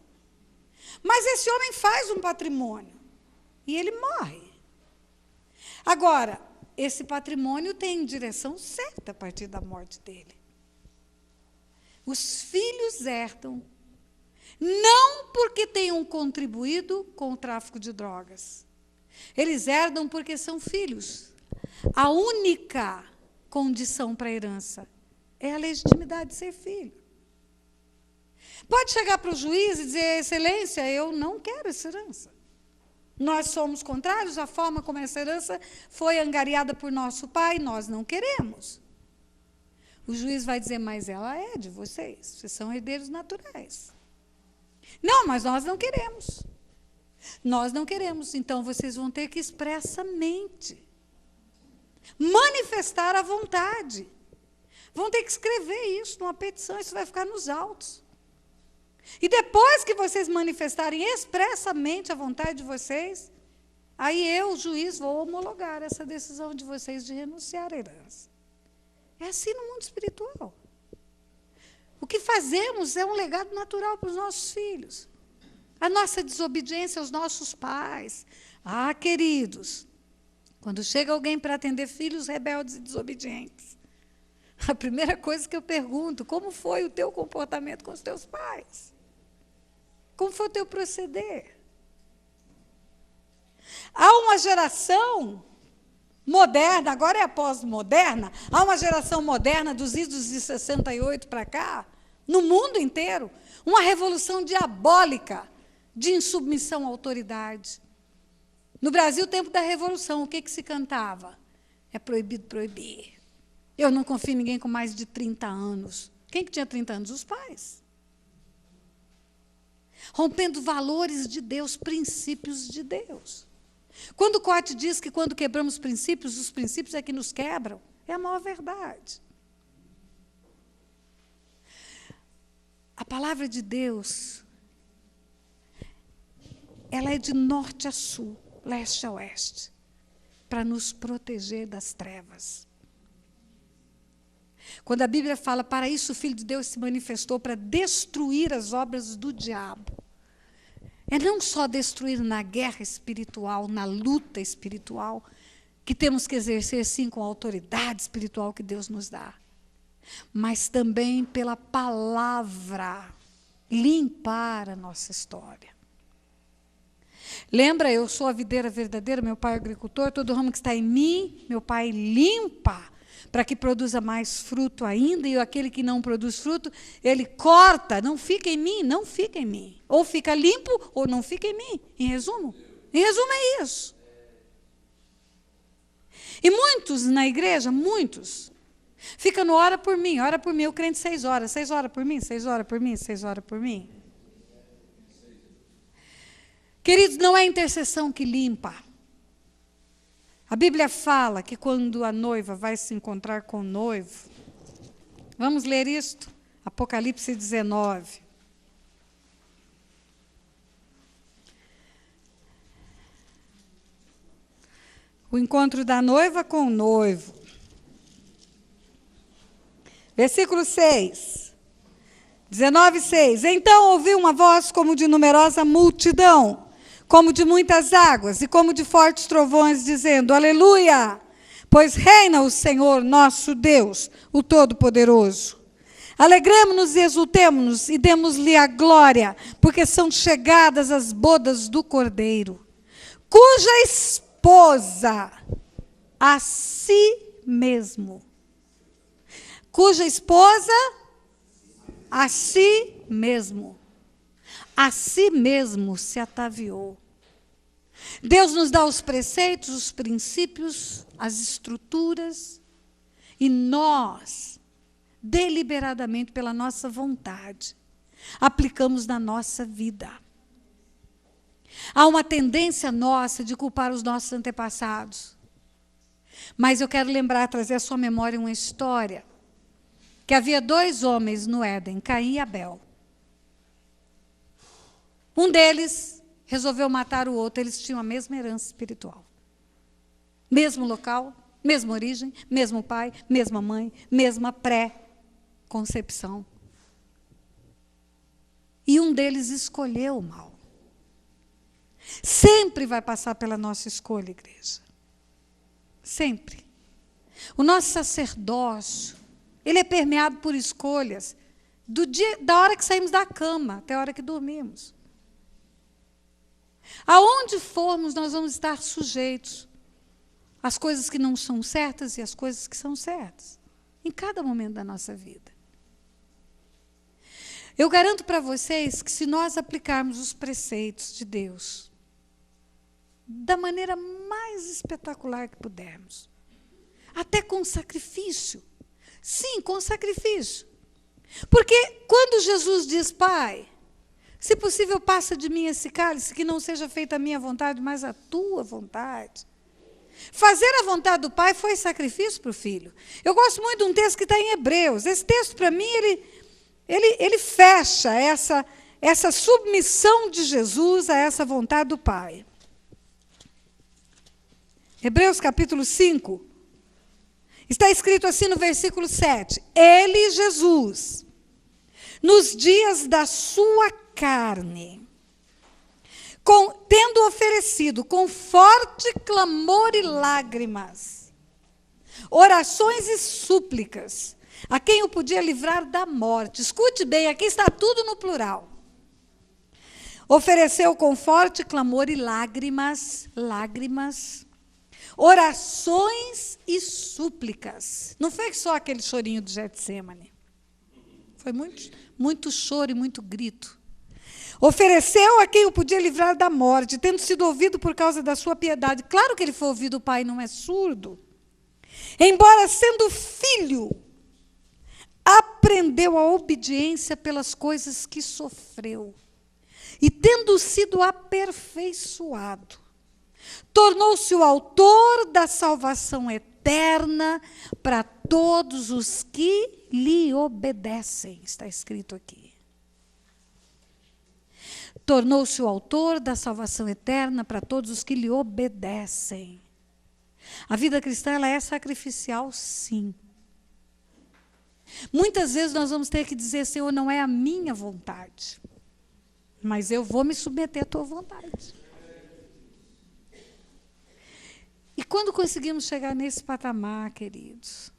Mas esse homem faz um patrimônio e ele morre. Agora, esse patrimônio tem direção certa a partir da morte dele. Os filhos herdam, não porque tenham contribuído com o tráfico de drogas. Eles herdam porque são filhos. A única condição para a herança é a legitimidade de ser filho. Pode chegar para o juiz e dizer, excelência, eu não quero essa herança. Nós somos contrários à forma como essa herança foi angariada por nosso pai, nós não queremos. O juiz vai dizer, mas ela é de vocês, vocês são herdeiros naturais. Não, mas nós não queremos. Nós não queremos, então vocês vão ter que expressamente manifestar a vontade. Vão ter que escrever isso numa petição, isso vai ficar nos autos. E depois que vocês manifestarem expressamente a vontade de vocês, aí eu, o juiz, vou homologar essa decisão de vocês de renunciar à herança. É assim no mundo espiritual. O que fazemos é um legado natural para os nossos filhos. A nossa desobediência aos nossos pais. Ah, queridos, quando chega alguém para atender filhos rebeldes e desobedientes, a primeira coisa que eu pergunto, como foi o teu comportamento com os teus pais? Como foi o teu proceder? Há uma geração moderna, agora é a pós-moderna, há uma geração moderna dos idos de 68 para cá, no mundo inteiro, uma revolução diabólica de insubmissão à autoridade. No Brasil, tempo da Revolução, o que se cantava? É proibido proibir. Eu não confio em ninguém com mais de 30 anos. Quem que tinha 30 anos? Os pais. Rompendo valores de Deus, princípios de Deus. Quando o Coate diz que quando quebramos princípios, os princípios é que nos quebram, é a maior verdade. A palavra de Deus, ela é de norte a sul, leste a oeste, para nos proteger das trevas. Quando a Bíblia fala, para isso o Filho de Deus se manifestou, para destruir as obras do diabo. É não só destruir na guerra espiritual, na luta espiritual, que temos que exercer, sim, com a autoridade espiritual que Deus nos dá, mas também pela palavra, limpar a nossa história. Lembra, eu sou a videira verdadeira, meu pai é agricultor, todo ramo que está em mim, meu pai limpa, para que produza mais fruto ainda, e aquele que não produz fruto, ele corta, não fica em mim, não fica em mim. Ou fica limpo, ou não fica em mim. Em resumo é isso. E muitos na igreja, muitos, ficam no ora por mim, o crente 6 horas, 6 horas por mim, 6 horas por mim, 6 horas por mim. Queridos, não é intercessão que limpa. A Bíblia fala que quando a noiva vai se encontrar com o noivo, vamos ler isto? Apocalipse 19. O encontro da noiva com o noivo. Versículo 6. 19:6. Então ouvi uma voz como de numerosa multidão, como de muitas águas, e como de fortes trovões, dizendo, aleluia, pois reina o Senhor nosso Deus, o Todo-Poderoso. Alegremo-nos e exultemo-nos, e demos-lhe a glória, porque são chegadas as bodas do Cordeiro, cuja esposa a si mesmo, a si mesmo se ataviou. Deus nos dá os preceitos, os princípios, as estruturas, e nós, deliberadamente, pela nossa vontade, aplicamos na nossa vida. Há uma tendência nossa de culpar os nossos antepassados. Mas eu quero lembrar, trazer à sua memória uma história, que havia 2 homens no Éden, Caim e Abel. Um deles resolveu matar o outro, eles tinham a mesma herança espiritual. Mesmo local, mesma origem, mesmo pai, mesma mãe, mesma concepção. E um deles escolheu o mal. Sempre vai passar pela nossa escolha, igreja. Sempre. O nosso sacerdócio, ele é permeado por escolhas da hora que saímos da cama até a hora que dormimos. Aonde formos, nós vamos estar sujeitos às coisas que não são certas e às coisas que são certas, em cada momento da nossa vida. Eu garanto para vocês que se nós aplicarmos os preceitos de Deus da maneira mais espetacular que pudermos, até com sacrifício, sim, com sacrifício, porque quando Jesus diz, Pai, se possível passa de mim esse cálice, que não seja feita a minha vontade, mas a tua vontade. Fazer a vontade do Pai foi sacrifício para o Filho. Eu gosto muito de um texto que está em Hebreus. Esse texto, para mim, ele fecha essa submissão de Jesus a essa vontade do Pai. Hebreus capítulo 5, está escrito assim no versículo 7. Ele, Jesus, nos dias da sua carne, tendo oferecido com forte clamor e lágrimas, orações e súplicas, a quem o podia livrar da morte. Escute bem, aqui está tudo no plural. Ofereceu com forte clamor e lágrimas, orações e súplicas. Não foi só aquele chorinho do Getsemane. Foi muito choro e muito grito. Ofereceu a quem o podia livrar da morte, tendo sido ouvido por causa da sua piedade. Claro que ele foi ouvido, o Pai não é surdo. Embora sendo filho, aprendeu a obediência pelas coisas que sofreu. E tendo sido aperfeiçoado, tornou-se o autor da salvação eterna para todos os que lhe obedecem. Está escrito aqui. Tornou-se o autor da salvação eterna para todos os que lhe obedecem. A vida cristã, ela é sacrificial, sim. Muitas vezes nós vamos ter que dizer, Senhor, não é a minha vontade, mas eu vou me submeter à tua vontade. E quando conseguimos chegar nesse patamar, queridos,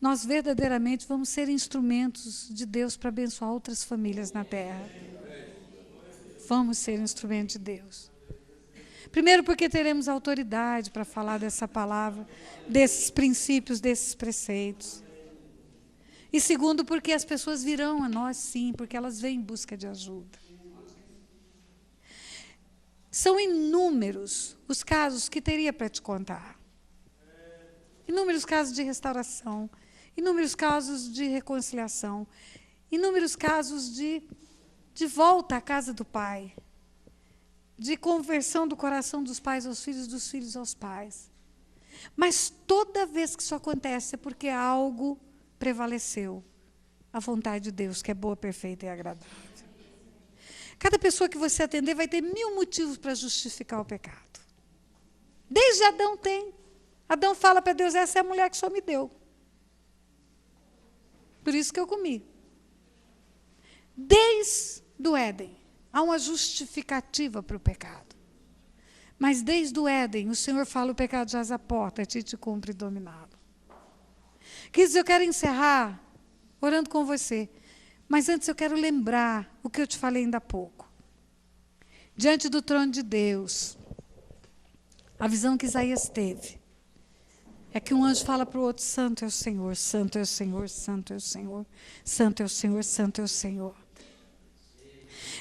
nós verdadeiramente vamos ser instrumentos de Deus para abençoar outras famílias na terra. Vamos ser instrumentos de Deus. Primeiro, porque teremos autoridade para falar dessa palavra, desses princípios, desses preceitos. E segundo, porque as pessoas virão a nós, sim, porque elas vêm em busca de ajuda. São inúmeros os casos que teria para te contar. Inúmeros casos de restauração, inúmeros casos de reconciliação, inúmeros casos de volta à casa do Pai, de conversão do coração dos pais aos filhos, dos filhos aos pais. Mas toda vez que isso acontece é porque algo prevaleceu, a vontade de Deus, que é boa, perfeita e agradável. Cada pessoa que você atender vai ter 1000 motivos para justificar o pecado. Desde Adão tem. Adão fala para Deus, essa é a mulher que o Senhor me deu. Por isso que eu comi. Desde o Éden, há uma justificativa para o pecado. Mas desde o Éden, o Senhor fala, o pecado jaz à porta, a ti te cumpre dominá-lo. Queridos, eu quero encerrar orando com você. Mas antes eu quero lembrar o que eu te falei ainda há pouco. Diante do trono de Deus, a visão que Isaías teve é que um anjo fala para o outro, santo é o Senhor, santo é o Senhor, santo é o Senhor, santo é o Senhor, santo é o Senhor.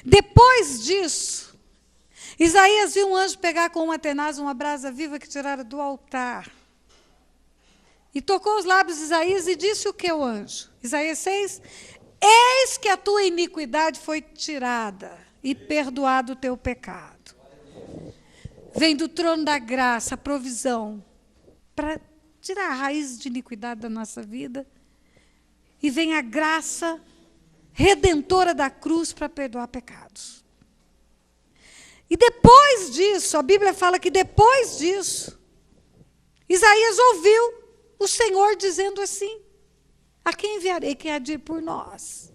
Depois disso, Isaías viu um anjo pegar com uma tenaz uma brasa viva que tirara do altar. E tocou os lábios de Isaías e disse o que o anjo? Isaías 6, eis que a tua iniquidade foi tirada e perdoado o teu pecado. Vem do trono da graça a provisão para tirar a raiz de iniquidade da nossa vida. E vem a graça redentora da cruz para perdoar pecados. E depois disso, a Bíblia fala que depois disso, Isaías ouviu o Senhor dizendo assim, A quem enviarei? Quem há de ir por nós?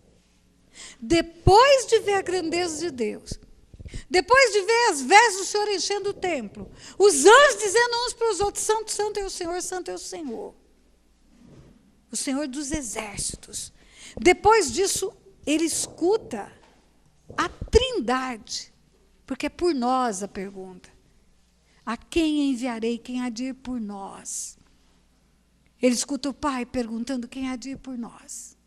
Depois de ver a grandeza de Deus, depois de ver as vestes do Senhor enchendo o templo, os anjos dizendo uns para os outros, santo, santo é o Senhor, santo é o Senhor dos exércitos. Depois disso, ele escuta a Trindade, porque é por nós a pergunta. A quem enviarei? Quem há de ir por nós? Ele escuta o Pai perguntando quem há de ir por nós.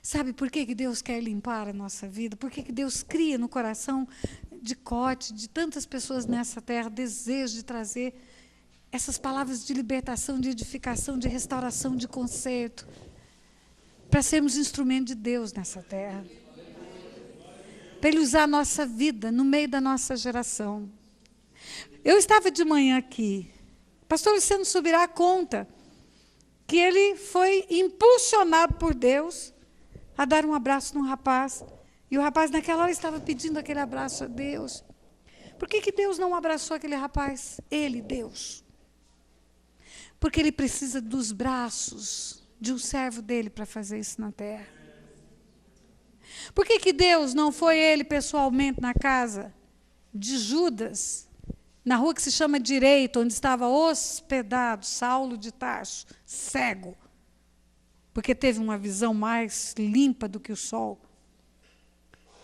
Sabe por que Deus quer limpar a nossa vida? Por que Deus cria no coração de Cote, de tantas pessoas nessa terra, desejo de trazer essas palavras de libertação, de edificação, de restauração, de conserto, para sermos instrumento de Deus nessa terra. Para Ele usar a nossa vida no meio da nossa geração. Eu estava de manhã aqui. Pastor Luciano Subirá conta que ele foi impulsionado por Deus a dar um abraço num rapaz. E o rapaz naquela hora estava pedindo aquele abraço a Deus. Por que Deus não abraçou aquele rapaz? Ele, Deus. Porque ele precisa dos braços de um servo dele para fazer isso na terra. Por que Deus não foi ele pessoalmente na casa de Judas, na rua que se chama Direito, onde estava hospedado Saulo de Tarso, cego, porque teve uma visão mais limpa do que o sol?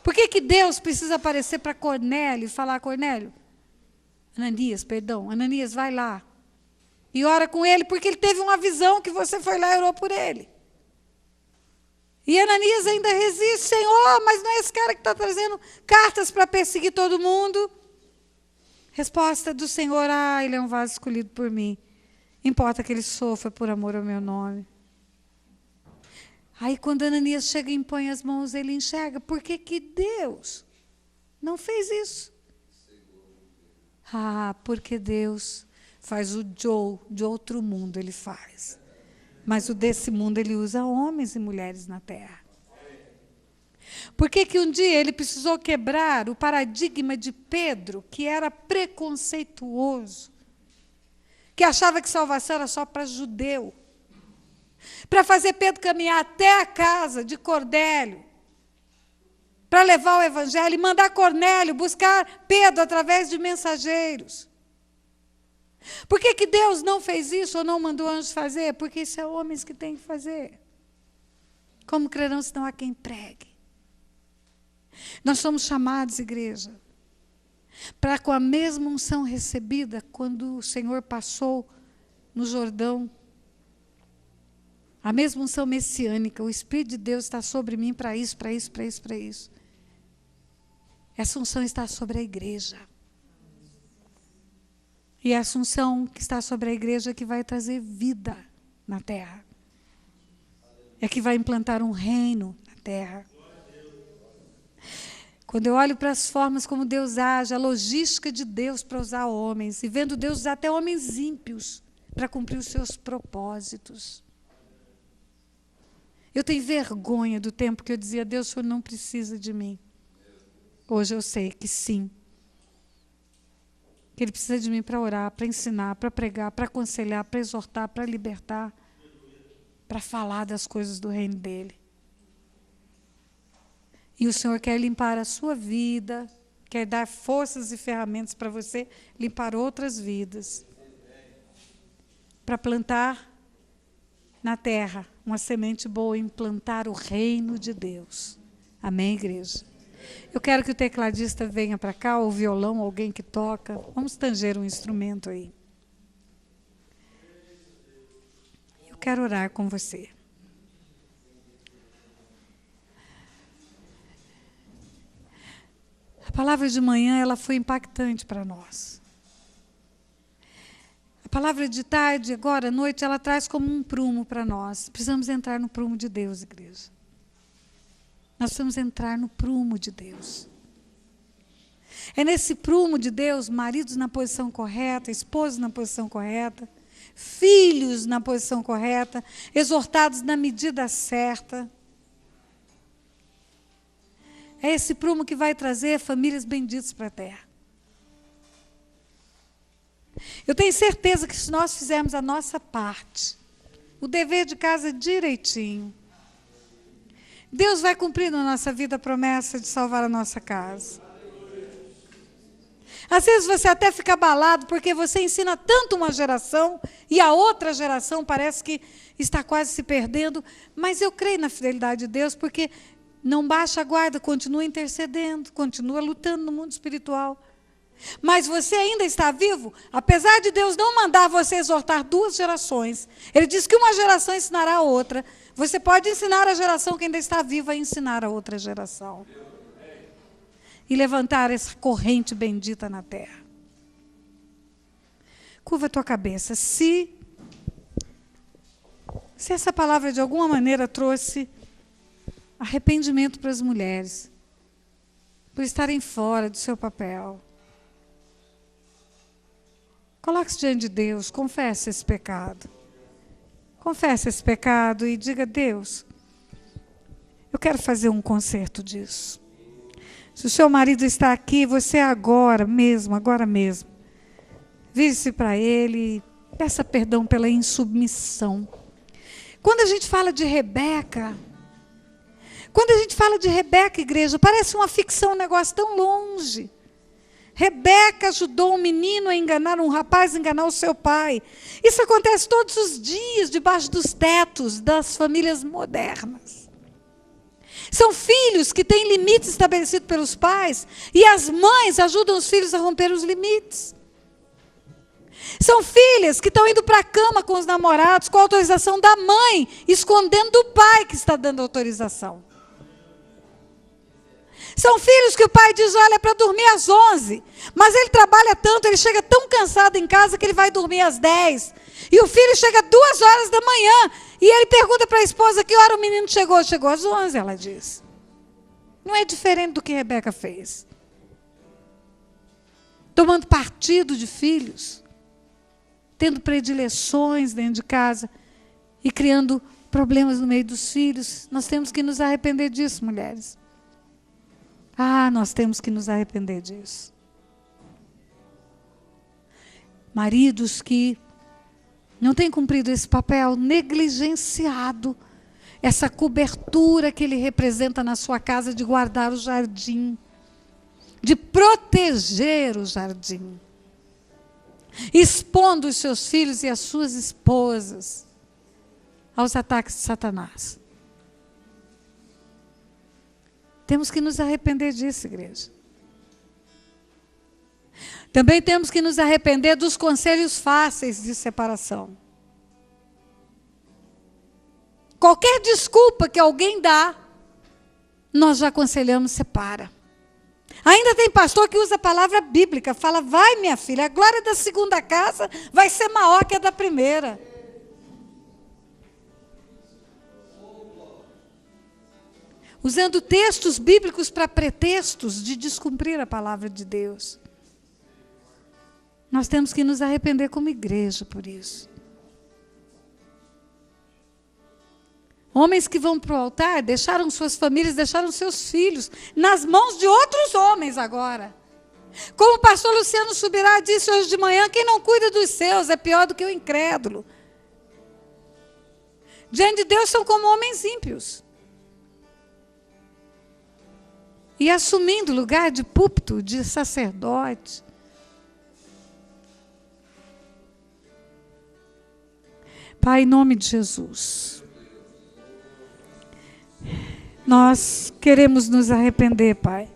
Por que Deus precisa aparecer para Cornélio e falar, Ananias, vai lá e ora com ele, porque ele teve uma visão que você foi lá e orou por ele. E Ananias ainda resiste, Senhor, mas não é esse cara que está trazendo cartas para perseguir todo mundo? Resposta do Senhor, ele é um vaso escolhido por mim. Importa que ele sofra por amor ao meu nome. Aí quando Ananias chega e impõe as mãos, ele enxerga. Por que Deus não fez isso? Porque Deus faz o Joe de outro mundo, ele faz. Mas o desse mundo ele usa homens e mulheres na terra. Por que um dia ele precisou quebrar o paradigma de Pedro, que era preconceituoso, que achava que salvação era só para judeu, para fazer Pedro caminhar até a casa de Cornélio, para levar o evangelho e mandar Cornélio buscar Pedro através de mensageiros? Por que Deus não fez isso ou não mandou anjos fazer? Porque isso é homens que têm que fazer. Como crerão se não há quem pregue? Nós somos chamados, igreja, para com a mesma unção recebida quando o Senhor passou no Jordão, a mesma unção messiânica, o Espírito de Deus está sobre mim para isso, para isso, para isso, para isso. Essa unção está sobre a igreja. E a unção que está sobre a igreja é que vai trazer vida na terra. É que vai implantar um reino na terra. Quando eu olho para as formas como Deus age, a logística de Deus para usar homens, e vendo Deus usar até homens ímpios para cumprir os seus propósitos. Eu tenho vergonha do tempo que eu dizia, Deus, o Senhor não precisa de mim. Hoje eu sei que sim. Que Ele precisa de mim para orar, para ensinar, para pregar, para aconselhar, para exortar, para libertar, para falar das coisas do reino dEle. E o Senhor quer limpar a sua vida, quer dar forças e ferramentas para você limpar outras vidas. Para plantar na terra uma semente boa, implantar o reino de Deus. Amém, igreja? Eu quero que o tecladista venha para cá, ou o violão, alguém que toca. Vamos tanger um instrumento aí. Eu quero orar com você. A palavra de manhã, ela foi impactante para nós. A palavra de tarde, agora à noite, ela traz como um prumo para nós. Precisamos entrar no prumo de Deus, igreja. Nós precisamos entrar no prumo de Deus. É nesse prumo de Deus, maridos na posição correta, esposos na posição correta, filhos na posição correta, exortados na medida certa. É esse prumo que vai trazer famílias benditas para a terra. Eu tenho certeza que se nós fizermos a nossa parte, o dever de casa direitinho. Deus vai cumprir na nossa vida a promessa de salvar a nossa casa. Às vezes você até fica abalado porque você ensina tanto uma geração e a outra geração parece que está quase se perdendo, mas eu creio na fidelidade de Deus porque não baixa a guarda, continua intercedendo, continua lutando no mundo espiritual. Mas você ainda está vivo, apesar de Deus não mandar você exortar 2 gerações. Ele diz que uma geração ensinará a outra. Você pode ensinar a geração que ainda está viva a ensinar a outra geração. E levantar essa corrente bendita na terra. Curva a tua cabeça. Se essa palavra de alguma maneira trouxe arrependimento para as mulheres, por estarem fora do seu papel, coloque-se diante de Deus, confesse esse pecado. Confesse esse pecado e diga: Deus, eu quero fazer um conserto disso. Se o seu marido está aqui, você agora mesmo, vire-se para ele e peça perdão pela insubmissão. Quando a gente fala de Rebeca, igreja, parece uma ficção, um negócio tão longe. Rebeca ajudou um menino a enganar, um rapaz a enganar o seu pai. Isso acontece todos os dias, debaixo dos tetos das famílias modernas. São filhos que têm limites estabelecidos pelos pais, e as mães ajudam os filhos a romper os limites. São filhas que estão indo para a cama com os namorados, com a autorização da mãe, escondendo do pai que está dando autorização. São filhos que o pai diz: olha, é para dormir às 11. Mas ele trabalha tanto, ele chega tão cansado em casa que ele vai dormir às 10. E o filho chega 2 horas da manhã. E ele pergunta para a esposa: que hora o menino chegou? Chegou às 11, ela diz. Não é diferente do que Rebeca fez. Tomando partido de filhos. Tendo predileções dentro de casa. E criando problemas no meio dos filhos. Nós temos que nos arrepender disso, mulheres. Nós temos que nos arrepender disso. Maridos que não têm cumprido esse papel, negligenciado essa cobertura que ele representa na sua casa de guardar o jardim, de proteger o jardim, expondo os seus filhos e as suas esposas aos ataques de Satanás. Temos que nos arrepender disso, igreja. Também temos que nos arrepender dos conselhos fáceis de separação. Qualquer desculpa que alguém dá, nós já aconselhamos: separa. Ainda tem pastor que usa a palavra bíblica, fala: vai, minha filha, a glória da segunda casa vai ser maior que a da primeira. Usando textos bíblicos para pretextos de descumprir a palavra de Deus. Nós temos que nos arrepender como igreja por isso. Homens que vão para o altar deixaram suas famílias, deixaram seus filhos nas mãos de outros homens agora. Como o pastor Luciano Subirá disse hoje de manhã: quem não cuida dos seus é pior do que o incrédulo. Diante de Deus são como homens ímpios. E assumindo lugar de púlpito, de sacerdote. Pai, em nome de Jesus, nós queremos nos arrepender, Pai.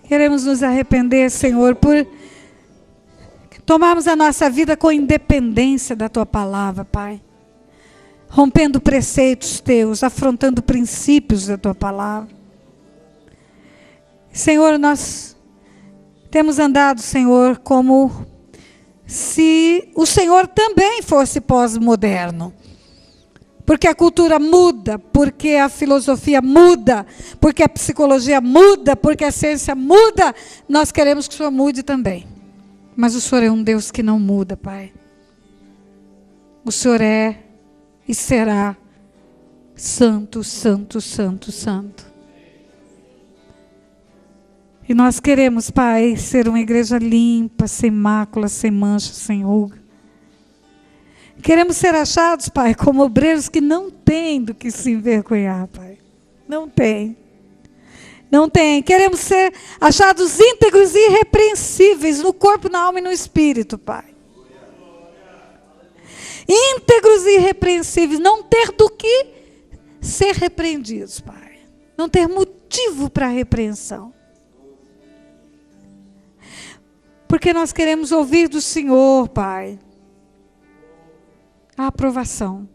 Queremos nos arrepender, Senhor, por tomarmos a nossa vida com independência da Tua palavra, Pai. Rompendo preceitos Teus, afrontando princípios da Tua palavra. Senhor, nós temos andado, Senhor, como se o Senhor também fosse pós-moderno. Porque a cultura muda, porque a filosofia muda, porque a psicologia muda, porque a ciência muda. Nós queremos que o Senhor mude também. Mas o Senhor é um Deus que não muda, Pai. O Senhor é e será santo, santo, santo, santo. E nós queremos, Pai, ser uma igreja limpa, sem mácula, sem mancha, sem ruga. Queremos ser achados, Pai, como obreiros que não têm do que se envergonhar, Pai. Não tem. Não tem. Queremos ser achados íntegros e irrepreensíveis no corpo, na alma e no espírito, Pai. Íntegros e irrepreensíveis. Não ter do que ser repreendidos, Pai. Não ter motivo para repreensão. Porque nós queremos ouvir do Senhor, Pai, a aprovação.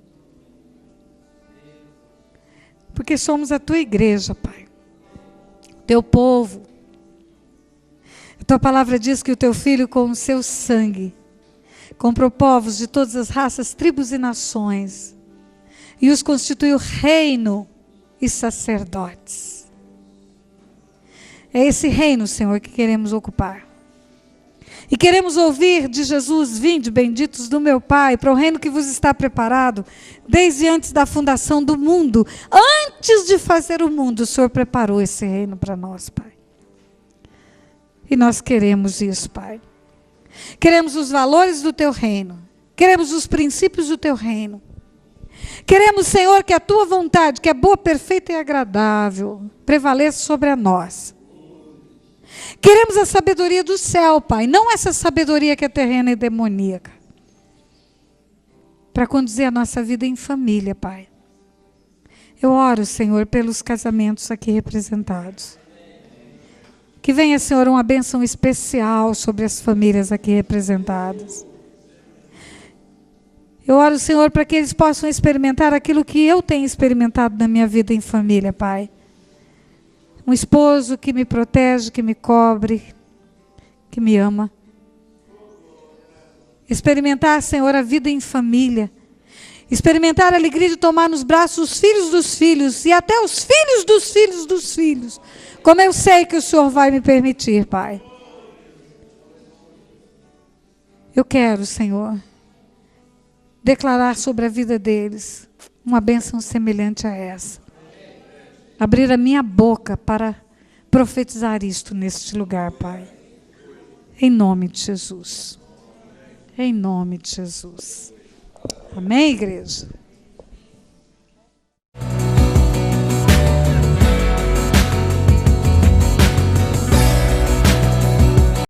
Porque somos a tua igreja, Pai. Teu povo. A tua palavra diz que o teu filho, com o seu sangue, comprou povos de todas as raças, tribos e nações, e os constituiu reino e sacerdotes. É esse reino, Senhor, que queremos ocupar. E queremos ouvir de Jesus: vinde, benditos do meu Pai, para o reino que vos está preparado desde antes da fundação do mundo. Antes de fazer o mundo, o Senhor preparou esse reino para nós, Pai. E nós queremos isso, Pai. Queremos os valores do teu reino. Queremos os princípios do teu reino. Queremos, Senhor, que a tua vontade, que é boa, perfeita e agradável, prevaleça sobre a nós. Queremos a sabedoria do céu, Pai, não essa sabedoria que é terrena e demoníaca. Para conduzir a nossa vida em família, Pai. Eu oro, Senhor, pelos casamentos aqui representados. Que venha, Senhor, uma bênção especial sobre as famílias aqui representadas. Eu oro, Senhor, para que eles possam experimentar aquilo que eu tenho experimentado na minha vida em família, Pai. Um esposo que me protege, que me cobre, que me ama. Experimentar, Senhor, a vida em família. Experimentar a alegria de tomar nos braços os filhos dos filhos e até os filhos dos filhos dos filhos. Como eu sei que o Senhor vai me permitir, Pai. Eu quero, Senhor, declarar sobre a vida deles uma bênção semelhante a essa. Abrir a minha boca para profetizar isto neste lugar, Pai. Em nome de Jesus. Em nome de Jesus. Amém, igreja?